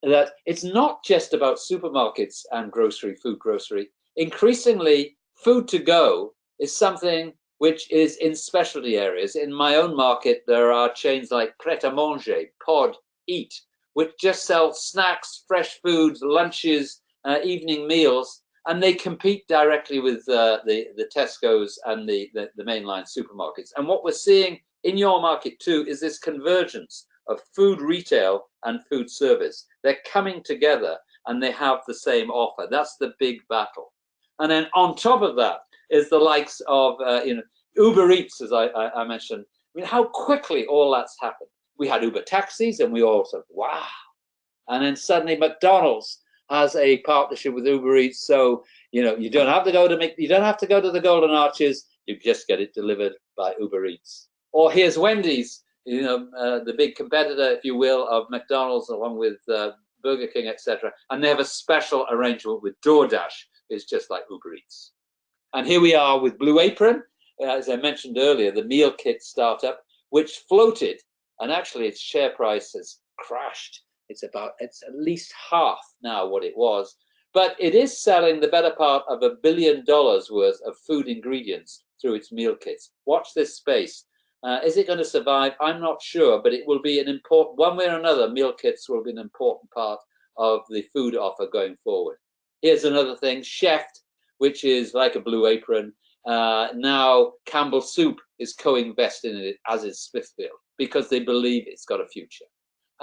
that it's not just about supermarkets and grocery, food grocery. Increasingly, food to go is something which is in specialty areas. In my own market, there are chains like Pret a Manger, Pod, Eat, which just sell snacks, fresh foods, lunches, evening meals, and they compete directly with the Tesco's and the mainline supermarkets. And what we're seeing in your market too is this convergence of food retail and food service. They're coming together and they have the same offer. That's the big battle. And then on top of that is the likes of Uber Eats, as I mentioned. I mean, how quickly all that's happened. We had Uber taxis and we all said, wow. And then suddenly McDonald's has a partnership with Uber Eats. So, you don't have to go to the Golden Arches. You just get it delivered by Uber Eats. Or here's Wendy's, the big competitor, if you will, of McDonald's, along with Burger King, etc. And they have a special arrangement with DoorDash. It's just like Uber Eats. And here we are with Blue Apron, as I mentioned earlier, the meal kit startup, which floated, and actually its share price has crashed. It's at least half now what it was, but it is selling the better part of $1 billion worth of food ingredients through its meal kits. Watch this space. Is it going to survive? I'm not sure, but it will be an important, one way or another, meal kits will be an important part of the food offer going forward. Here's another thing, Chef, which is like a Blue Apron. Now Campbell Soup is co-investing in it, as is Smithfield, because they believe it's got a future.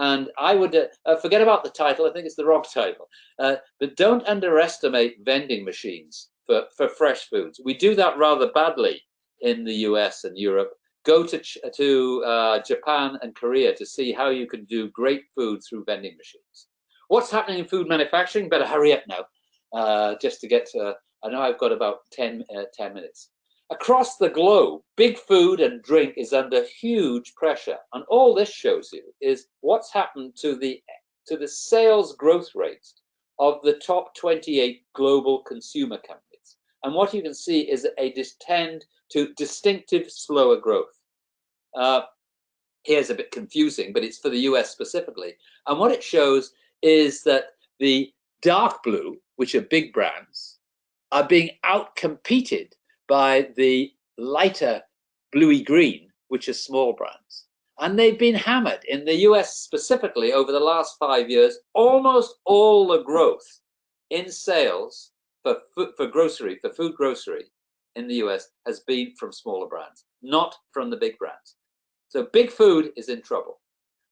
And I would forget about the title. I think it's the wrong title. But don't underestimate vending machines for fresh foods. We do that rather badly in the US and Europe. Go to Japan and Korea to see how you can do great food through vending machines. What's happening in food manufacturing? Better hurry up now, just to get to. I know I've got about 10 minutes. Across the globe, big food and drink is under huge pressure, and all this shows you is what's happened to the sales growth rates of the top 28 global consumer companies. And what you can see is a tend to distinctive slower growth. Here's a bit confusing, but it's for the US specifically. And what it shows is that the dark blue, which are big brands, are being outcompeted by the lighter bluey green, which are small brands. And they've been hammered in the US specifically over the last 5 years. Almost all the growth in sales for food grocery in the US has been from smaller brands, not from the big brands. So big food is in trouble.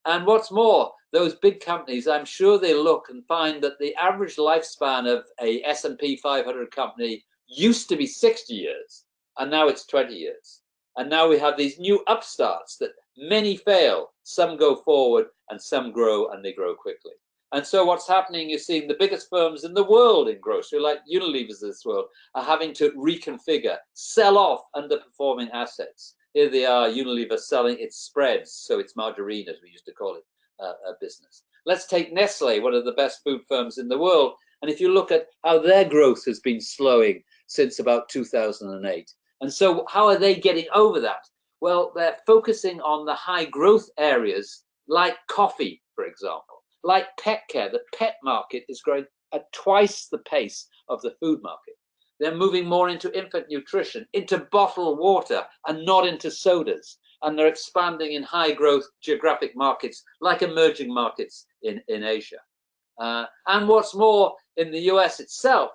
And what's more, those big companies, I'm sure they look and find that the average lifespan of a S&P 500 company used to be 60 years, and now it's 20 years. And now we have these new upstarts that many fail, some go forward, and some grow, and they grow quickly. And so what's happening, you're seeing the biggest firms in the world in grocery, like Unilever's of this world, are having to reconfigure, sell off underperforming assets. Here they are, Unilever selling its spreads, so it's margarine, as we used to call it, a business. Let's take Nestle, one of the best food firms in the world, and if you look at how their growth has been slowing since about 2008. And so how are they getting over that? Well, they're focusing on the high growth areas like coffee, for example, like pet care. The pet market is growing at twice the pace of the food market. They're moving more into infant nutrition, into bottled water, and not into sodas. And they're expanding in high growth geographic markets like emerging markets in Asia. And what's more, in the US itself,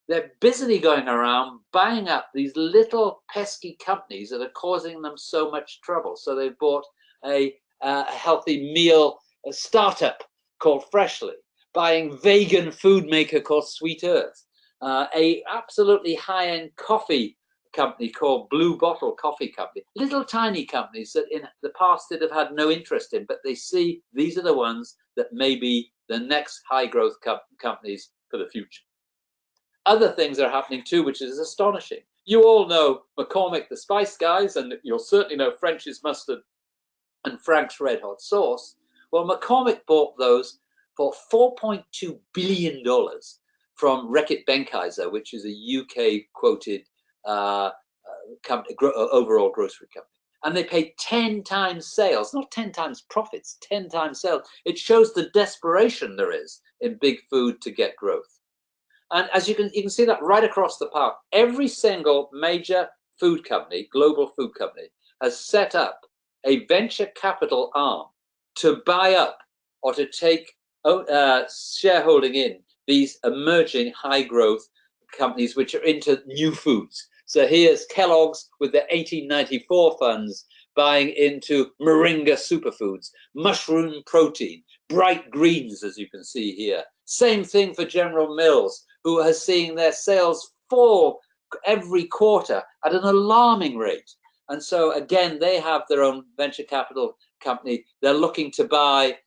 they're busily going around buying up these little pesky companies that are causing them so much trouble. So they've bought a healthy meal startup called Freshly, buying vegan food maker called Sweet Earth, a absolutely high-end coffee company called Blue Bottle Coffee Company. Little tiny companies that in the past they'd have had no interest in, but they see these are the ones that may be the next high growth companies for the future. Other things are happening too, which is astonishing. You all know McCormick, the Spice Guys, and you'll certainly know French's Mustard and Frank's Red Hot Sauce. Well, McCormick bought those for $4.2 billion from Reckitt Benckiser, which is a UK quoted company, overall grocery company. And they paid 10 times sales, not 10 times profits, 10 times sales. It shows the desperation there is in big food to get growth. And as you can see that right across the park. Every single major food company, global food company, has set up a venture capital arm to buy up or to take shareholding in these emerging high growth companies which are into new foods. So here's Kellogg's with their 1894 funds buying into Moringa superfoods, mushroom protein, bright greens, as you can see here. Same thing for General Mills, who are seeing their sales fall every quarter at an alarming rate. And so again, they have their own venture capital company. They're looking to buy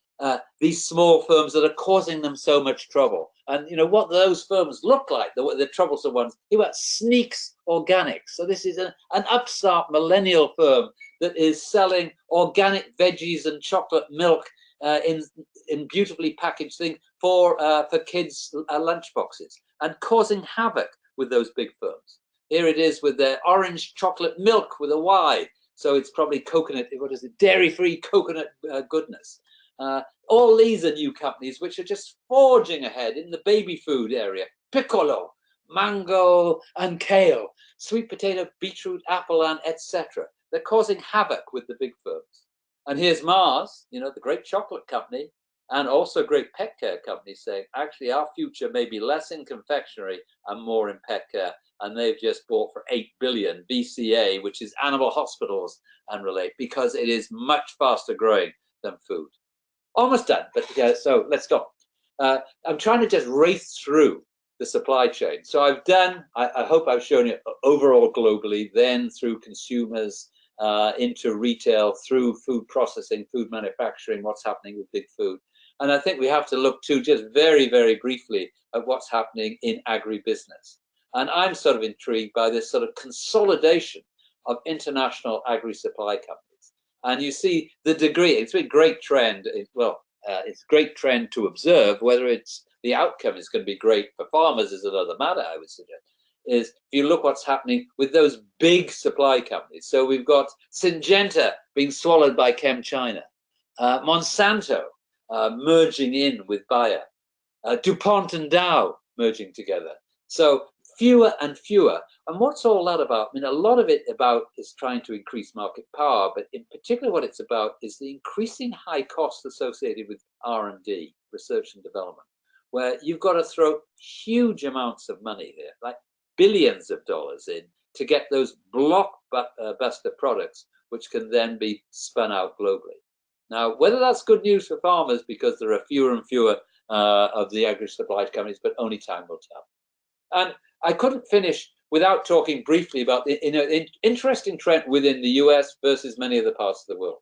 these small firms that are causing them so much trouble. And you know what those firms look like, the troublesome ones. He went Sneaks Organics. So this is an upstart millennial firm that is selling organic veggies and chocolate milk in beautifully packaged things for kids' lunchboxes, and causing havoc with those big firms. Here it is with their orange chocolate milk with a Y. So it's probably coconut, what is it, dairy-free coconut goodness. All these are new companies which are just forging ahead in the baby food area. Piccolo, mango and kale, sweet potato, beetroot, apple, and etc. They're causing havoc with the big firms. And here's Mars, you know, the great chocolate company, and also great pet care company, saying, actually, our future may be less in confectionery and more in pet care. And they've just bought for 8 billion BCA, which is animal hospitals and relate, because it is much faster growing than food. Almost done, but so let's go. I'm trying to just race through the supply chain. So I've done, I hope I've shown you overall globally, then through consumers, into retail, through food processing, food manufacturing, what's happening with big food. And I think we have to look too, just very, very briefly, at what's happening in agribusiness. And I'm sort of intrigued by this sort of consolidation of international agri-supply companies. And you see the degree, it's a great trend. Well, it's a great trend to observe. Whether it's the outcome is going to be great for farmers is another matter, I would suggest. Is if you look what's happening with those big supply companies. So we've got Syngenta being swallowed by ChemChina, Monsanto merging in with Bayer, DuPont and Dow merging together. So fewer and fewer. And what's all that about? I mean, a lot of it about is trying to increase market power, but in particular what it's about is the increasing high costs associated with R&D, research and development, where you've got to throw huge amounts of money here, like billions of dollars in, to get those blockbuster products, which can then be spun out globally. Now, whether that's good news for farmers, because there are fewer and fewer of the agri-supply companies, but only time will tell. And I couldn't finish without talking briefly about the interesting trend within the US versus many other parts of the world.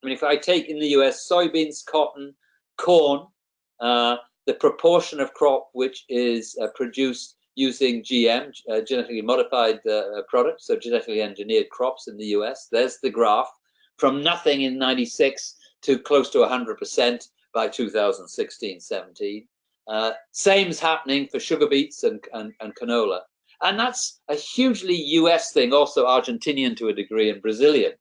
I mean, if I take in the US soybeans, cotton, corn, the proportion of crop which is produced using GM, genetically modified products, so genetically engineered crops in the US, there's the graph, from nothing in 96 to close to 100% by 2016-17. Same's happening for sugar beets and canola. And that's a hugely US thing, also Argentinian to a degree and Brazilian.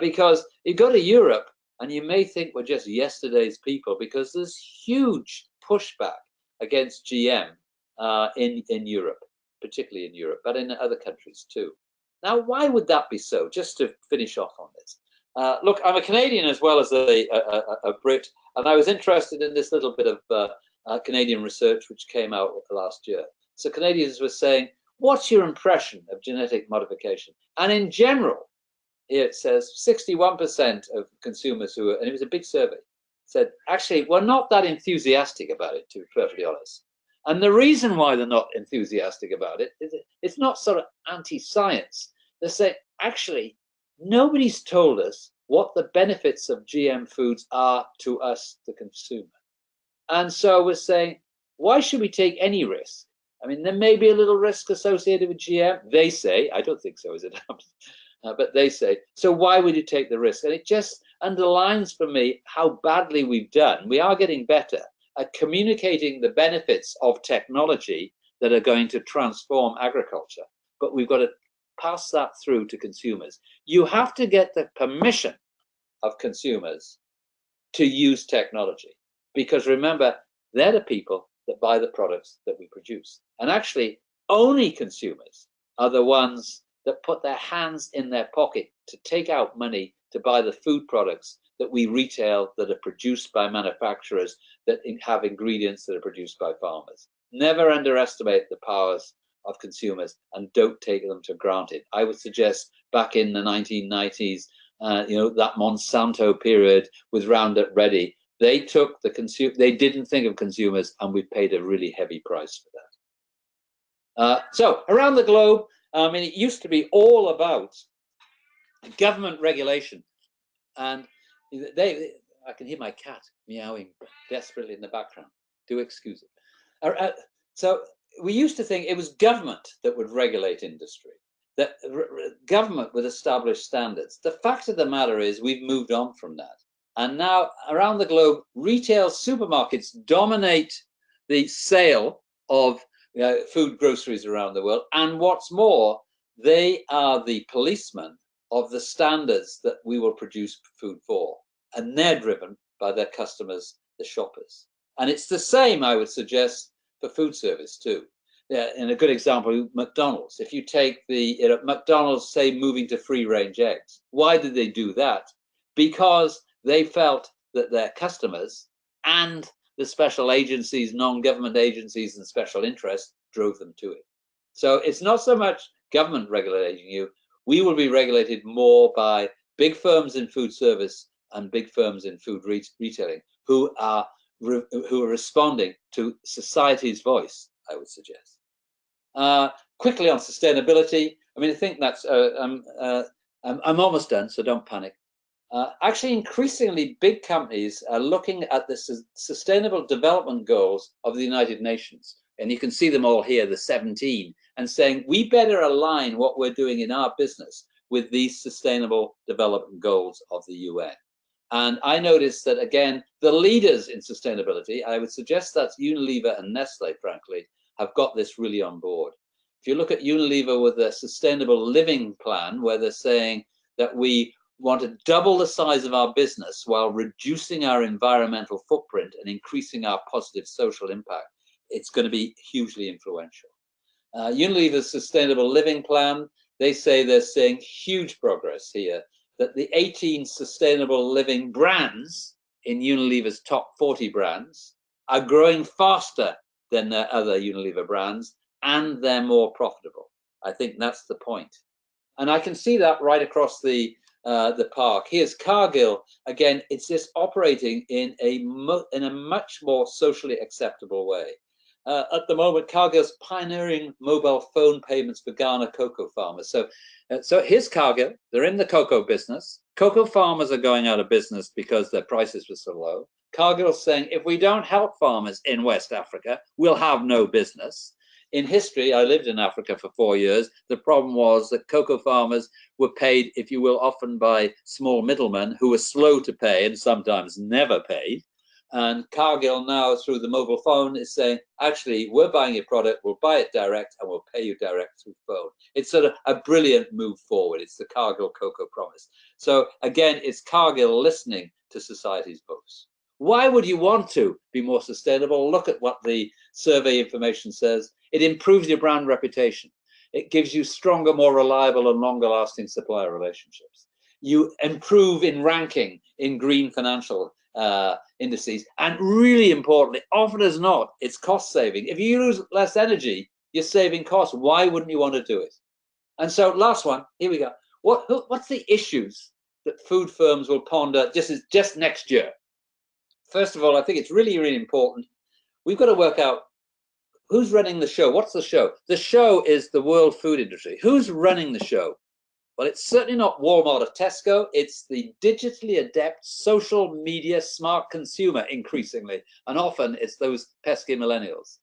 Because you go to Europe and you may think we're just yesterday's people, because there's huge pushback against GM in Europe, particularly in Europe, but in other countries too. Now, why would that be so? Just to finish off on this. Look, I'm a Canadian as well as a Brit, and I was interested in this little bit of Canadian research which came out last year. So Canadians were saying, what's your impression of genetic modification? And in general, here it says 61% of consumers who were, and it was a big survey, said, actually, we're not that enthusiastic about it, to be perfectly honest. And the reason why they're not enthusiastic about it is it's not sort of anti-science. They say, actually, nobody's told us what the benefits of GM foods are to us, the consumer. And so we're saying, why should we take any risk? I mean, there may be a little risk associated with GM. They say, I don't think so, is it? But they say, so why would you take the risk? And it just underlines for me how badly we've done. We are getting better at communicating the benefits of technology that are going to transform agriculture, but we've got to pass that through to consumers. You have to get the permission of consumers to use technology, because remember, they're the people that buy the products that we produce. And actually, only consumers are the ones that put their hands in their pocket to take out money to buy the food products that we retail, that are produced by manufacturers, that have ingredients that are produced by farmers. Never underestimate the powers of consumers, and don't take them for granted. I would suggest back in the 1990s, that Monsanto period with Roundup Ready, they took the they didn't think of consumers, and we paid a really heavy price for that. So around the globe, I mean, it used to be all about government regulation, and I can hear my cat meowing desperately in the background. Do excuse it. So we used to think it was government that would regulate industry, that government would establish standards. The fact of the matter is we've moved on from that. And now around the globe, retail supermarkets dominate the sale of food groceries around the world. And what's more, they are the policemen of the standards that we will produce food for. And they're driven by their customers, the shoppers. And it's the same, I would suggest, for food service too. And a good example, McDonald's. If you take McDonald's, say, moving to free-range eggs. Why did they do that? Because they felt that their customers and the special agencies, non-government agencies and special interests drove them to it. So it's not so much government regulating you. We will be regulated more by big firms in food service and big firms in food retailing who are responding to society's voice, I would suggest. Quickly on sustainability. I mean, I think that's, I'm almost done, so don't panic. Actually, increasingly, big companies are looking at the Sustainable Development Goals of the United Nations. And you can see them all here, the 17, and saying, we better align what we're doing in our business with these Sustainable Development Goals of the UN. And I noticed that, again, the leaders in sustainability, I would suggest that's Unilever and Nestle, frankly, have got this really on board. If you look at Unilever with their Sustainable Living Plan, where they're saying that we want to double the size of our business while reducing our environmental footprint and increasing our positive social impact, it's going to be hugely influential. Unilever's Sustainable Living Plan, they say they're seeing huge progress here, that the 18 sustainable living brands in Unilever's top 40 brands are growing faster than their other Unilever brands, and they're more profitable. I think that's the point. And I can see that right across the park. Here's Cargill. Again, it's just operating in a much more socially acceptable way. at the moment, Cargill's pioneering mobile phone payments for Ghana cocoa farmers. So here's Cargill. They're in the cocoa business. Cocoa farmers are going out of business because their prices were so low. Cargill's saying, if we don't help farmers in West Africa, we'll have no business. In history, I lived in Africa for 4 years. The problem was that cocoa farmers were paid, if you will, often by small middlemen who were slow to pay and sometimes never paid. And Cargill now, through the mobile phone, is saying, actually, we're buying your product, we'll buy it direct, and we'll pay you direct through phone. It's sort of a brilliant move forward. It's the Cargill Cocoa Promise. So again, it's Cargill listening to society's voice. Why would you want to be more sustainable? Look at what the survey information says. It improves your brand reputation. It gives you stronger, more reliable, and longer-lasting supplier relationships. You improve in ranking in green financial indices, and really importantly, often as not, it's cost saving. If you use less energy, you're saving costs. Why wouldn't you want to do it? And so, last one, here we go. What's the issues that food firms will ponder just next year? First of all, I think it's really, really important. We've got to work out who's running the show. What's the show? The show is the world food industry. Who's running the show? Well, it's certainly not Walmart or Tesco. It's the digitally adept, social media, smart consumer increasingly. And often it's those pesky millennials.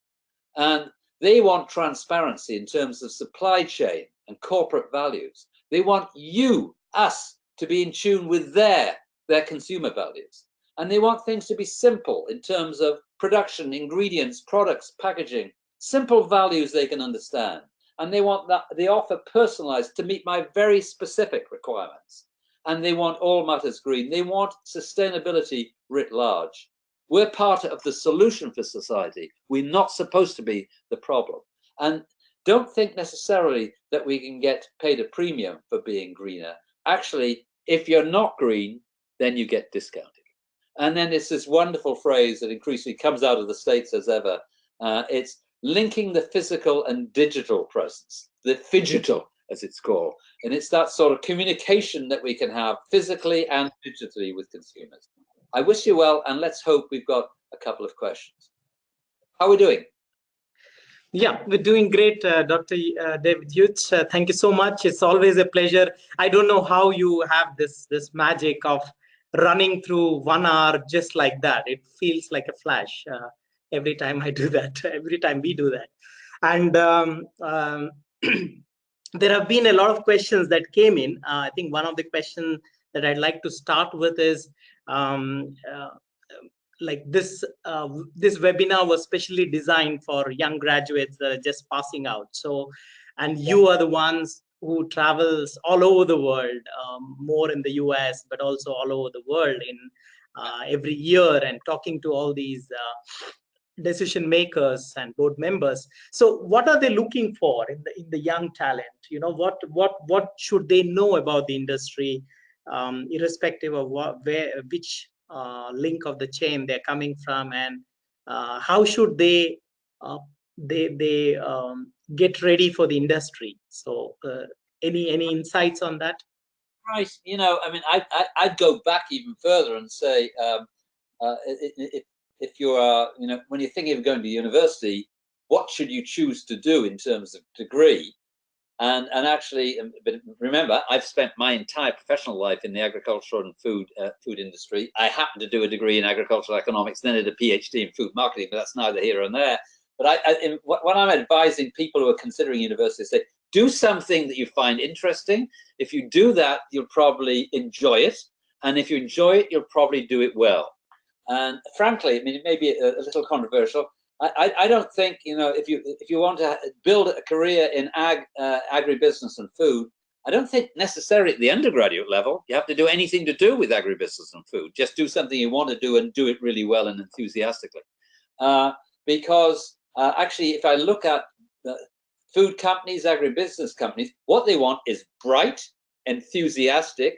And they want transparency in terms of supply chain and corporate values. They want you, us, to be in tune with their consumer values. And they want things to be simple in terms of production, ingredients, products, packaging, simple values they can understand. And they want that the offer personalized to meet my very specific requirements. And they want all matters green. They want sustainability writ large. We're part of the solution for society. We're not supposed to be the problem. And don't think necessarily that we can get paid a premium for being greener. Actually, if you're not green, then you get discounted. And then it's this wonderful phrase that increasingly comes out of the States as ever. It's linking the physical and digital presence, the phygital, as it's called. And it's that sort of communication that we can have physically and digitally with consumers. I wish you well, and let's hope we've got a couple of questions. How are we doing? Yeah, we're doing great, Dr. David Hughes. Thank you so much. It's always a pleasure. I don't know how you have this magic of running through 1 hour just like that. It feels like a flash every time I do that, every time we do that. And there have been a lot of questions that came in. I think one of the questions that I'd like to start with is, like this webinar was specially designed for young graduates that are just passing out. So, and you are the ones who travels all over the world, more in the US, but also all over the world in every year, and talking to all these decision makers and board members. So what are they looking for in the young talent? You know, what should they know about the industry, irrespective of which link of the chain they're coming from, and how should they get ready for the industry? So any insights on that? Right. You know, I mean, I'd go back even further and say, if you are, you know, when you're thinking of going to university, what should you choose to do in terms of degree? And actually, but remember, I've spent my entire professional life in the agricultural and food industry. I happened to do a degree in agricultural economics, then did a PhD in food marketing, but that's neither here nor there. But when I'm advising people who are considering university, I say, do something that you find interesting. If you do that, you'll probably enjoy it. And if you enjoy it, you'll probably do it well. And frankly, I mean, it may be a little controversial. I don't think, you know, if you want to build a career in agribusiness and food, I don't think necessarily at the undergraduate level you have to do anything to do with agribusiness and food. Just do something you want to do and do it really well and enthusiastically. Because actually, if I look at food companies, agribusiness companies, what they want is bright, enthusiastic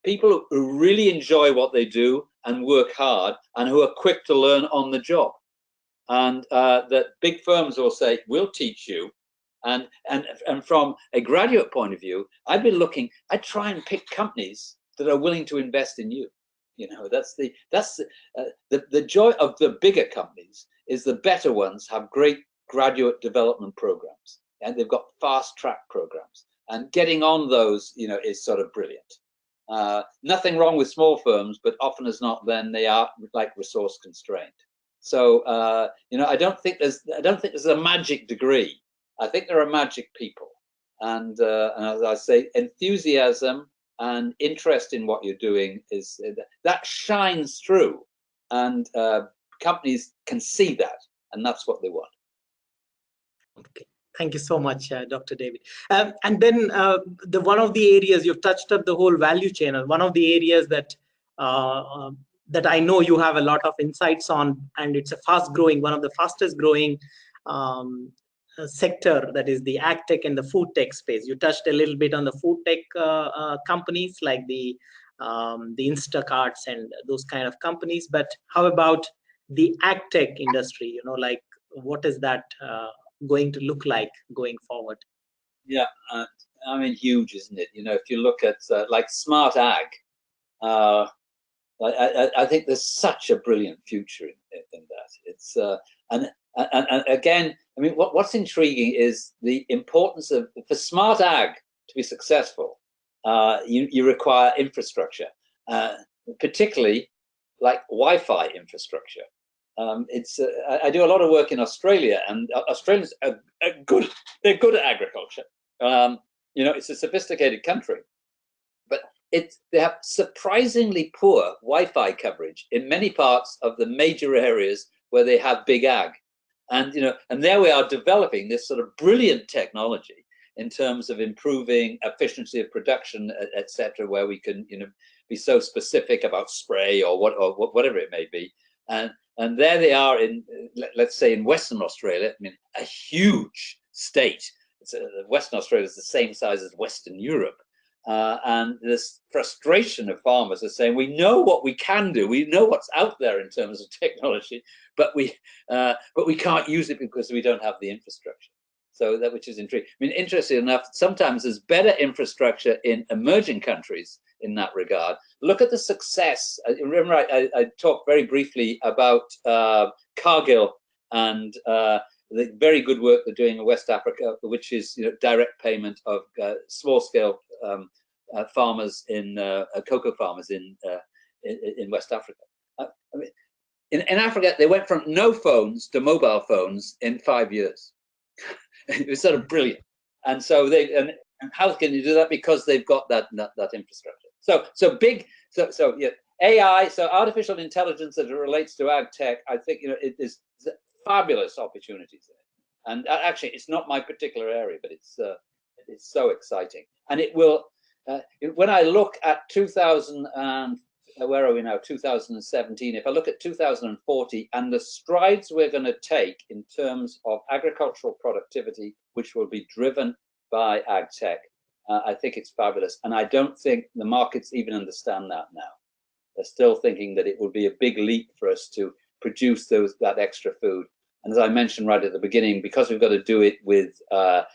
people who really enjoy what they do and work hard and who are quick to learn on the job. And that big firms will say, we'll teach you. And from a graduate point of view, I'd try and pick companies that are willing to invest in you. You know, that's the joy of the bigger companies is the better ones have great graduate development programs, and they've got fast track programs, and getting on those, you know, is sort of brilliant. Nothing wrong with small firms, but often as not, then they are like resource constrained. So you know, I don't think there's a magic degree. I think there are magic people, and as I say, enthusiasm and interest in what you're doing is that shines through, and companies can see that, and that's what they want. Okay. Thank you so much, Dr. David. And then one of the areas you've touched up the whole value chain, and one of the areas that that I know you have a lot of insights on, and it's a fast-growing, one of the fastest-growing sector, that is the ag tech and the food tech space. You touched a little bit on the food tech companies like the Instacarts and those kind of companies, but how about the ag tech industry? You know, like what is that going to look like going forward? Yeah, I mean, huge, isn't it? You know, if you look at like smart ag, I think there's such a brilliant future in that. It's and again, I mean, what's intriguing is the importance of, for smart ag to be successful, you require infrastructure, particularly like Wi-Fi infrastructure. I do a lot of work in Australia, and Australians are good. They're good at agriculture. You know, it's a sophisticated country, but they have surprisingly poor Wi-Fi coverage in many parts of the major areas where they have big ag. And you know, and there we are developing this sort of brilliant technology in terms of improving efficiency of production, etc., where we can, you know, be so specific about spray or whatever it may be. And there they are in, let's say, in Western Australia. I mean, a huge state. Western Australia is the same size as Western Europe. And this frustration of farmers are saying, we know what we can do, we know what's out there in terms of technology, but we can't use it because we don't have the infrastructure. So that, which is intriguing. I mean, interesting enough, sometimes there's better infrastructure in emerging countries in that regard. Look at the success. Remember, I talked very briefly about Cargill and the very good work they're doing in West Africa, which is, you know, direct payment of small-scale farmers in cocoa farmers in West Africa. I mean, in Africa, they went from no phones to mobile phones in 5 years. It was sort of brilliant. And so and how can you do that? Because they've got that infrastructure. So yeah, AI, so artificial intelligence as it relates to ag tech, I think, you know, it is fabulous opportunities there. And actually, it's not my particular area, but it's so exciting. And it will, when I look at 2000 and where are we now? 2017. If I look at 2040 and the strides we're going to take in terms of agricultural productivity, which will be driven by ag tech, I think it's fabulous. And I don't think the markets even understand that now. They're still thinking that it will be a big leap for us to produce that extra food. And as I mentioned right at the beginning, because we've got to do it with a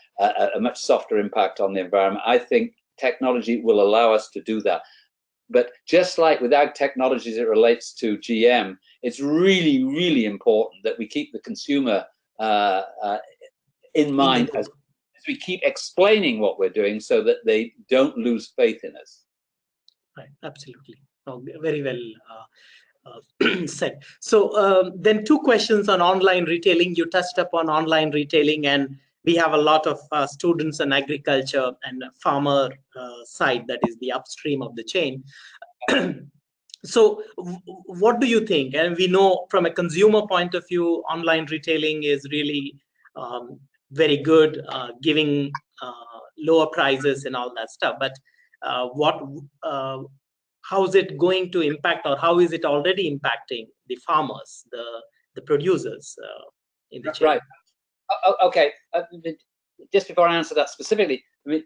much softer impact on the environment, I think technology will allow us to do that. But just like with ag technology as it relates to GM, it's really, really important that we keep the consumer in mind as we keep explaining what we're doing, so that they don't lose faith in us. Right, absolutely. Oh, very well said. So then 2 questions on online retailing. You touched upon online retailing, and we have a lot of students in agriculture and farmer side, that is the upstream of the chain. So what do you think? And we know from a consumer point of view, online retailing is really very good, giving lower prices and all that stuff. But how is it going to impact, or how is it already impacting the farmers, the producers in the chain? Right. Okay. Just before I answer that specifically, I mean,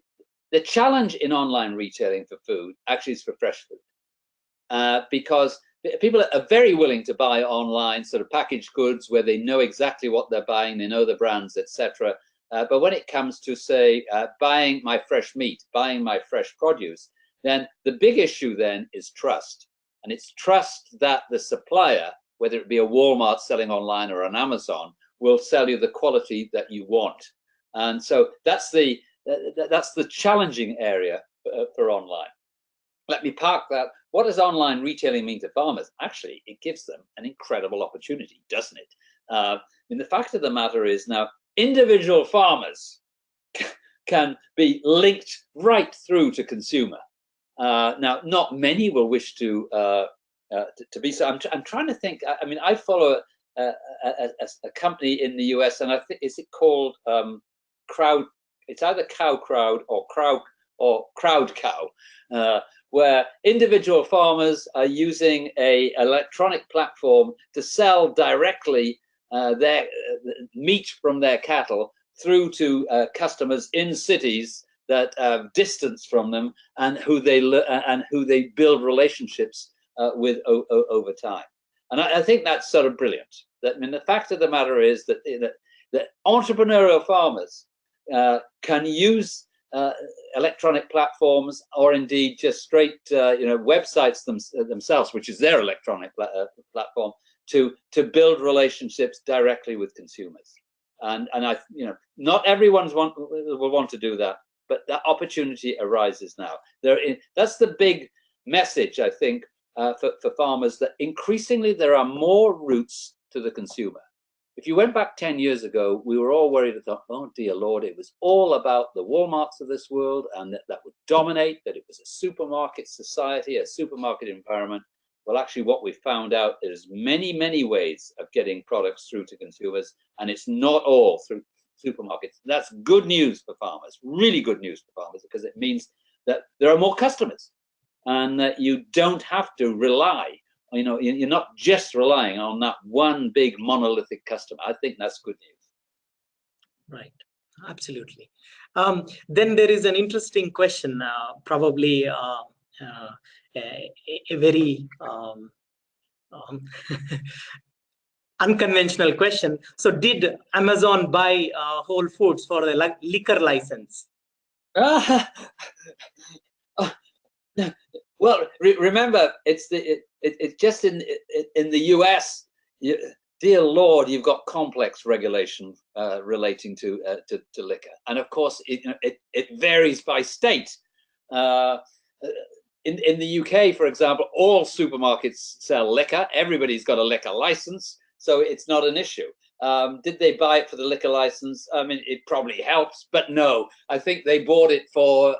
the challenge in online retailing for food actually is for fresh food, because people are very willing to buy online sort of packaged goods where they know exactly what they're buying, they know the brands, etc. But when it comes to, say, buying my fresh meat, buying my fresh produce, then the big issue then is trust. And it's trust that the supplier whether it be a Walmart selling online or an Amazon, will sell you the quality that you want. And so that's the challenging area for online. Let me park that. What does online retailing mean to farmers? Actually, it gives them an incredible opportunity, doesn't it? And the fact of the matter is now individual farmers can be linked right through to consumer. Now, not many will wish to be so. I'm trying to think. I mean, I follow a company in the US, and I think is it called Crowd? It's either Cow Crowd or Crowd Cow, where individual farmers are using a electronic platform to sell directly their meat from their cattle through to customers in cities that have distance from them, and who they build relationships with over time. And I think that's sort of brilliant. I mean, the fact of the matter is that that entrepreneurial farmers can use electronic platforms, or indeed just straight websites themselves, which is their electronic platform, to build relationships directly with consumers. And I not everyone's will want to do that, but that opportunity arises now. That's the big message, I think, for farmers, that increasingly there are more routes to the consumer. If you went back 10 years ago, we were all worried that, oh dear Lord, it was all about the Walmarts of this world, and that would dominate, that it was a supermarket society, a supermarket environment. Well, actually, what we found out is many, many ways of getting products through to consumers, and it's not all through supermarkets. That's good news for farmers, really good news for farmers, because it means that there are more customers, and that you don't have to rely, you're not just relying on that one big monolithic customer. I think that's good news. Right, absolutely. Then there is an interesting question, probably a very unconventional question. So did Amazon buy Whole Foods for the liquor license? Well, remember, it's just in the US. Dear Lord, you've got complex regulation relating to liquor, and of course it varies by state. In the UK, for example, all supermarkets sell liquor. Everybody's got a liquor license, so it's not an issue. Did they buy it for the liquor license? I mean, it probably helps, but no. I think they bought it for.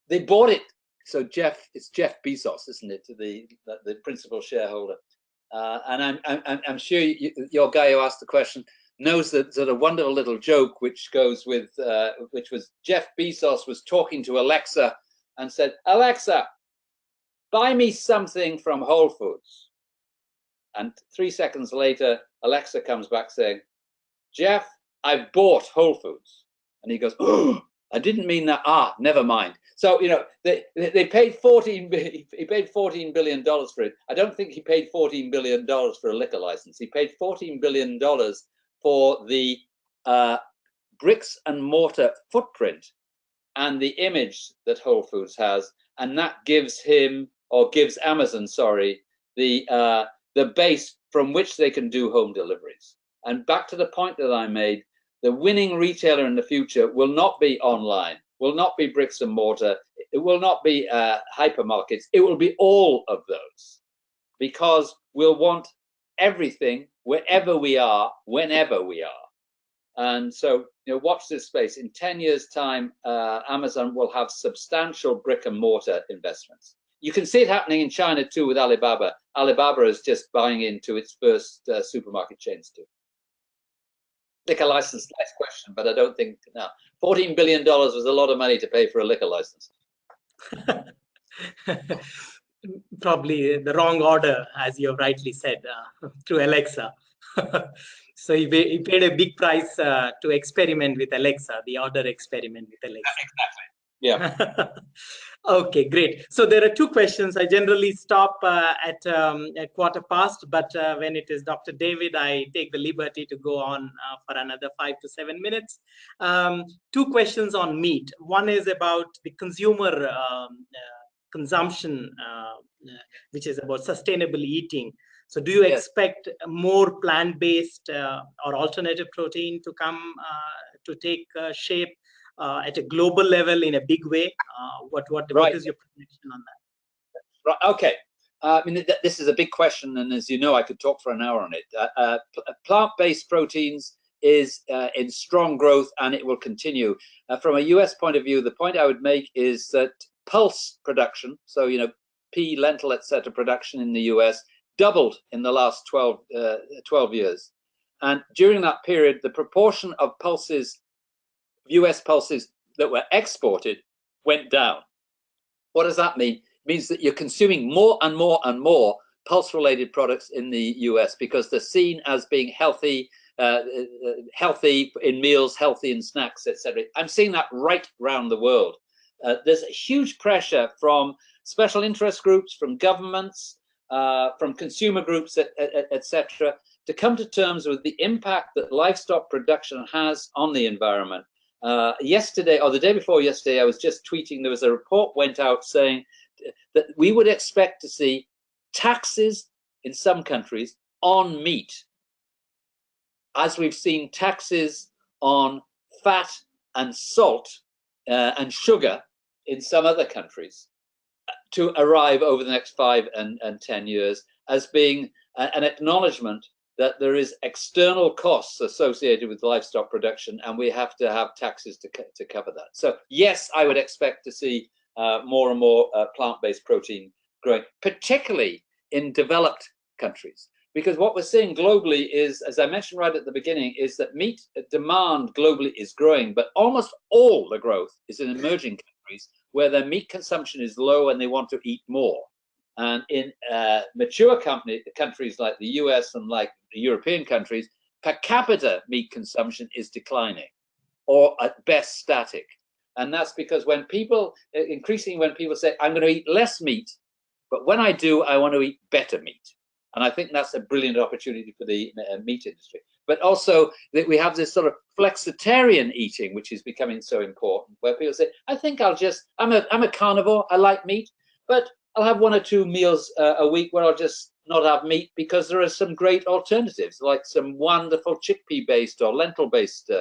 They bought it. So it's Jeff Bezos, isn't it, the principal shareholder? And I'm sure your guy who asked the question knows that sort of wonderful little joke which goes with which was Jeff Bezos was talking to Alexa and said, "Alexa, buy me something from Whole Foods." And 3 seconds later, Alexa comes back saying, "Jeff, I've bought Whole Foods." And he goes, "Oh, I didn't mean that. Ah, never mind." So they paid he paid $14 billion for it. I don't think he paid $14 billion for a liquor license. He paid $14 billion for the bricks and mortar footprint and the image that Whole Foods has, and that gives Amazon, sorry, the base from which they can do home deliveries. And back to the point that I made, the winning retailer in the future will not be online, will not be bricks and mortar, it will not be hypermarkets, it will be all of those, because we'll want everything wherever we are, whenever we are. And so, watch this space. In 10 years' time, Amazon will have substantial brick and mortar investments. You can see it happening in China too with Alibaba. Alibaba is just buying into its first supermarket chains too. Liquor license, nice question, but I don't think now $14 billion was a lot of money to pay for a liquor license. Probably the wrong order, as you have rightly said, through Alexa. So he paid a big price to experiment with Alexa, the order experiment with Alexa. Exactly. Yeah. Okay, great. So there are two questions. I generally stop at 1:15, but when it is Dr. David, I take the liberty to go on for another 5 to 7 minutes. Two questions on meat. One is about the consumer consumption, which is about sustainable eating. So do you Yes. expect more plant-based or alternative protein to come to take shape at a global level in a big way? What Right. is your prediction on that? Right. Okay. I mean, this is a big question, and as you know, I could talk for an hour on it. Plant-based proteins is in strong growth, and it will continue. From a US point of view, the point I would make is that pulse production, so pea, lentil, etc., production in the US doubled in the last 12 years, and during that period, the proportion of pulses, US pulses that were exported, went down. What does that mean? It means that you're consuming more and more and more pulse-related products in the US because they're seen as being healthy, healthy in meals, healthy in snacks, etc. I'm seeing that right around the world. There's a huge pressure from special interest groups, from governments, from consumer groups, etc., to come to terms with the impact that livestock production has on the environment. Yesterday, or the day before yesterday, I was just tweeting, there was a report went out saying that we would expect to see taxes in some countries on meat, as we've seen taxes on fat and salt and sugar in some other countries, to arrive over the next 5 and 10 years, as being an acknowledgement that there is external costs associated with livestock production, and we have to have taxes to cover that. So yes, I would expect to see more and more plant-based protein growing, particularly in developed countries. Because what we're seeing globally is, as I mentioned right at the beginning, is that meat demand globally is growing, but almost all the growth is in emerging countries where their meat consumption is low and they want to eat more. And in mature countries like the US and like the European countries, per capita meat consumption is declining, or at best static. And that's because increasingly when people say, I'm going to eat less meat, but when I do, I want to eat better meat. And I think that's a brilliant opportunity for the meat industry. But also that we have this sort of flexitarian eating, which is becoming so important, where people say, I think I'm a carnivore, I like meat, but I'll have 1 or 2 meals a week where I'll just not have meat, because there are some great alternatives, like some wonderful chickpea-based or lentil-based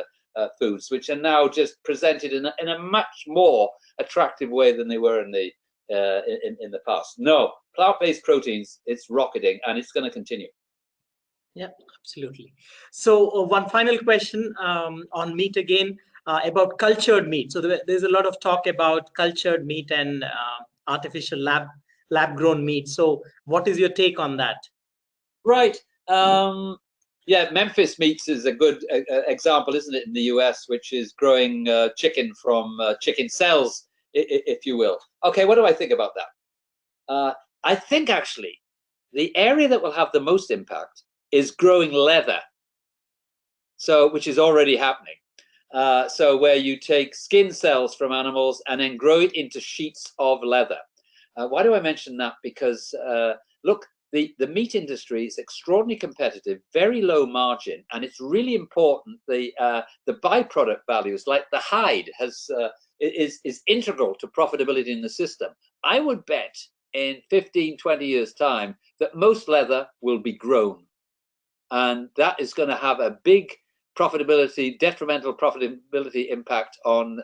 foods, which are now just presented in a much more attractive way than they were in the past. No, plant-based proteins, it's rocketing, and it's going to continue. Yeah, absolutely. So one final question on meat again, about cultured meat. So there's a lot of talk about cultured meat and artificial lab grown meat. So what is your take on that? Right. Yeah, Memphis Meats is a good example, isn't it, in the US, which is growing chicken from chicken cells, if you will. Okay, what do I think about that? I think actually the area that will have the most impact is growing leather, which is already happening. So where you take skin cells from animals and then grow it into sheets of leather. Why do I mention that? Because look, the meat industry is extraordinarily competitive, very low margin, and it's really important. The byproduct values, like the hide, is integral to profitability in the system. I would bet in 15, 20 years' time that most leather will be grown, and that is going to have a big detrimental profitability impact on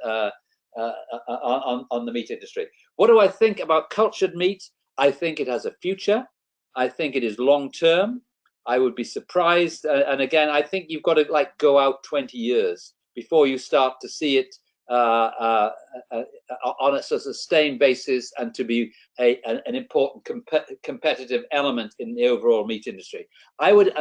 the meat industry. What do I think about cultured meat? I think it has a future. I think it is long term. I would be surprised, and again, I think you've got to go out 20 years before you start to see it on a sustained basis, and to be an important competitive element in the overall meat industry. I would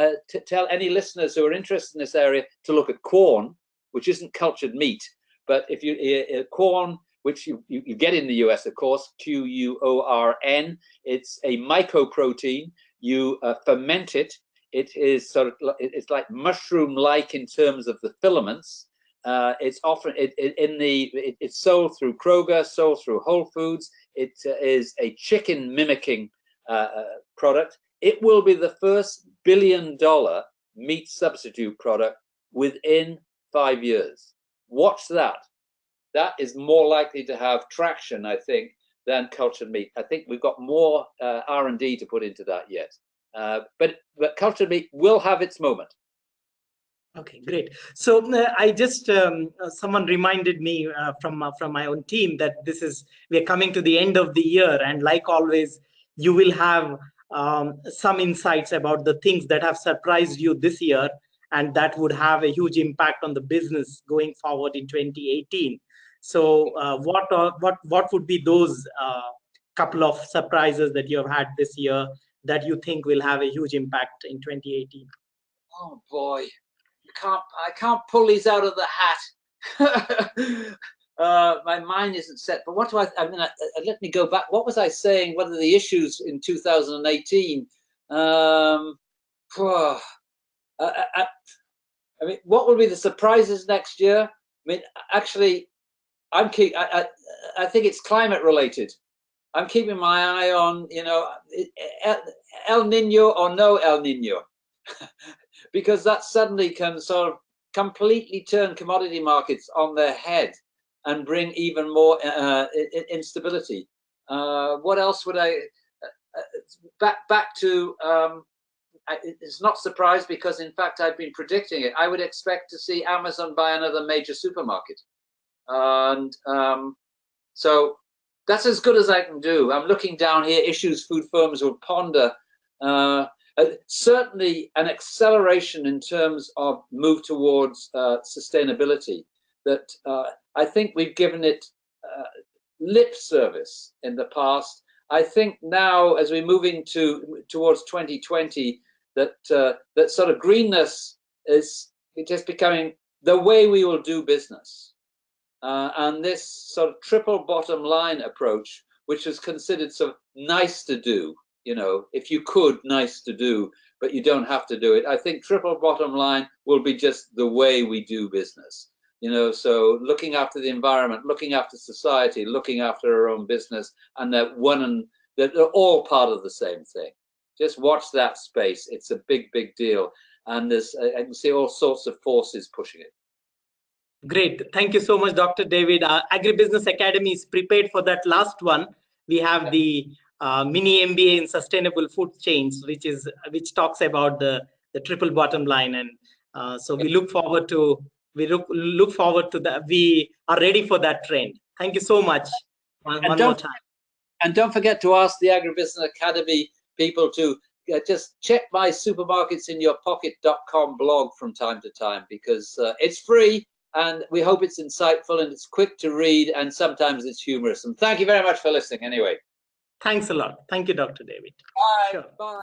tell any listeners who are interested in this area to look at corn, which isn't cultured meat, but if you corn, which you get in the US, of course, QUORN, it's a mycoprotein. You ferment it. It is it's like mushroom-like in terms of the filaments. It's often it's sold through Kroger, sold through Whole Foods. It is a chicken mimicking product. It will be the first billion-dollar meat substitute product within 5 years. Watch that. That is more likely to have traction, I think, than cultured meat. I think we've got more R&D to put into that yet. But cultured meat will have its moment. Okay, great. So I just someone reminded me from my own team that we are coming to the end of the year, and like always, you will have some insights about the things that have surprised you this year, and that would have a huge impact on the business going forward in 2018. So what would be those couple of surprises that you have had this year that you think will have a huge impact in 2018? Oh boy. I can't pull these out of the hat. My mind isn't set. But what do let me go back. What was I saying? What are the issues in 2018? I mean, what will be the surprises next year? I mean, actually, I think it's climate related. I'm keeping my eye on, El Nino or no El Nino. Because that suddenly can sort of completely turn commodity markets on their head and bring even more instability. What else would back to? It's not surprised because, in fact, I've been predicting it. I would expect to see Amazon buy another major supermarket, and so that's as good as I can do. I'm looking down here. Issues food firms will ponder. Certainly an acceleration in terms of move towards sustainability that I think we've given it lip service in the past. I think now, as we're moving towards 2020, that sort of greenness is just becoming the way we will do business. And this sort of triple bottom line approach, which is considered sort of nice to do, if you could, nice to do, but you don't have to do it. I think triple bottom line will be just the way we do business. So looking after the environment, looking after society, looking after our own business, and that they're all part of the same thing. Just watch that space. It's a big, big deal. And I can see all sorts of forces pushing it. Great. Thank you so much, Dr. David. Agribusiness Academy is prepared for that last one. We have the mini MBA in sustainable food chains, which talks about the triple bottom line, and so we look forward to that. We are ready for that trend. Thank you so much. One more time. And don't forget to ask the Agribusiness Academy people to just check my supermarketsinyourpocket.com blog from time to time, because it's free. And we hope it's insightful and it's quick to read, and sometimes it's humorous. And thank you very much for listening anyway. Thanks a lot. Thank you, Dr. David. Bye. Sure. Bye.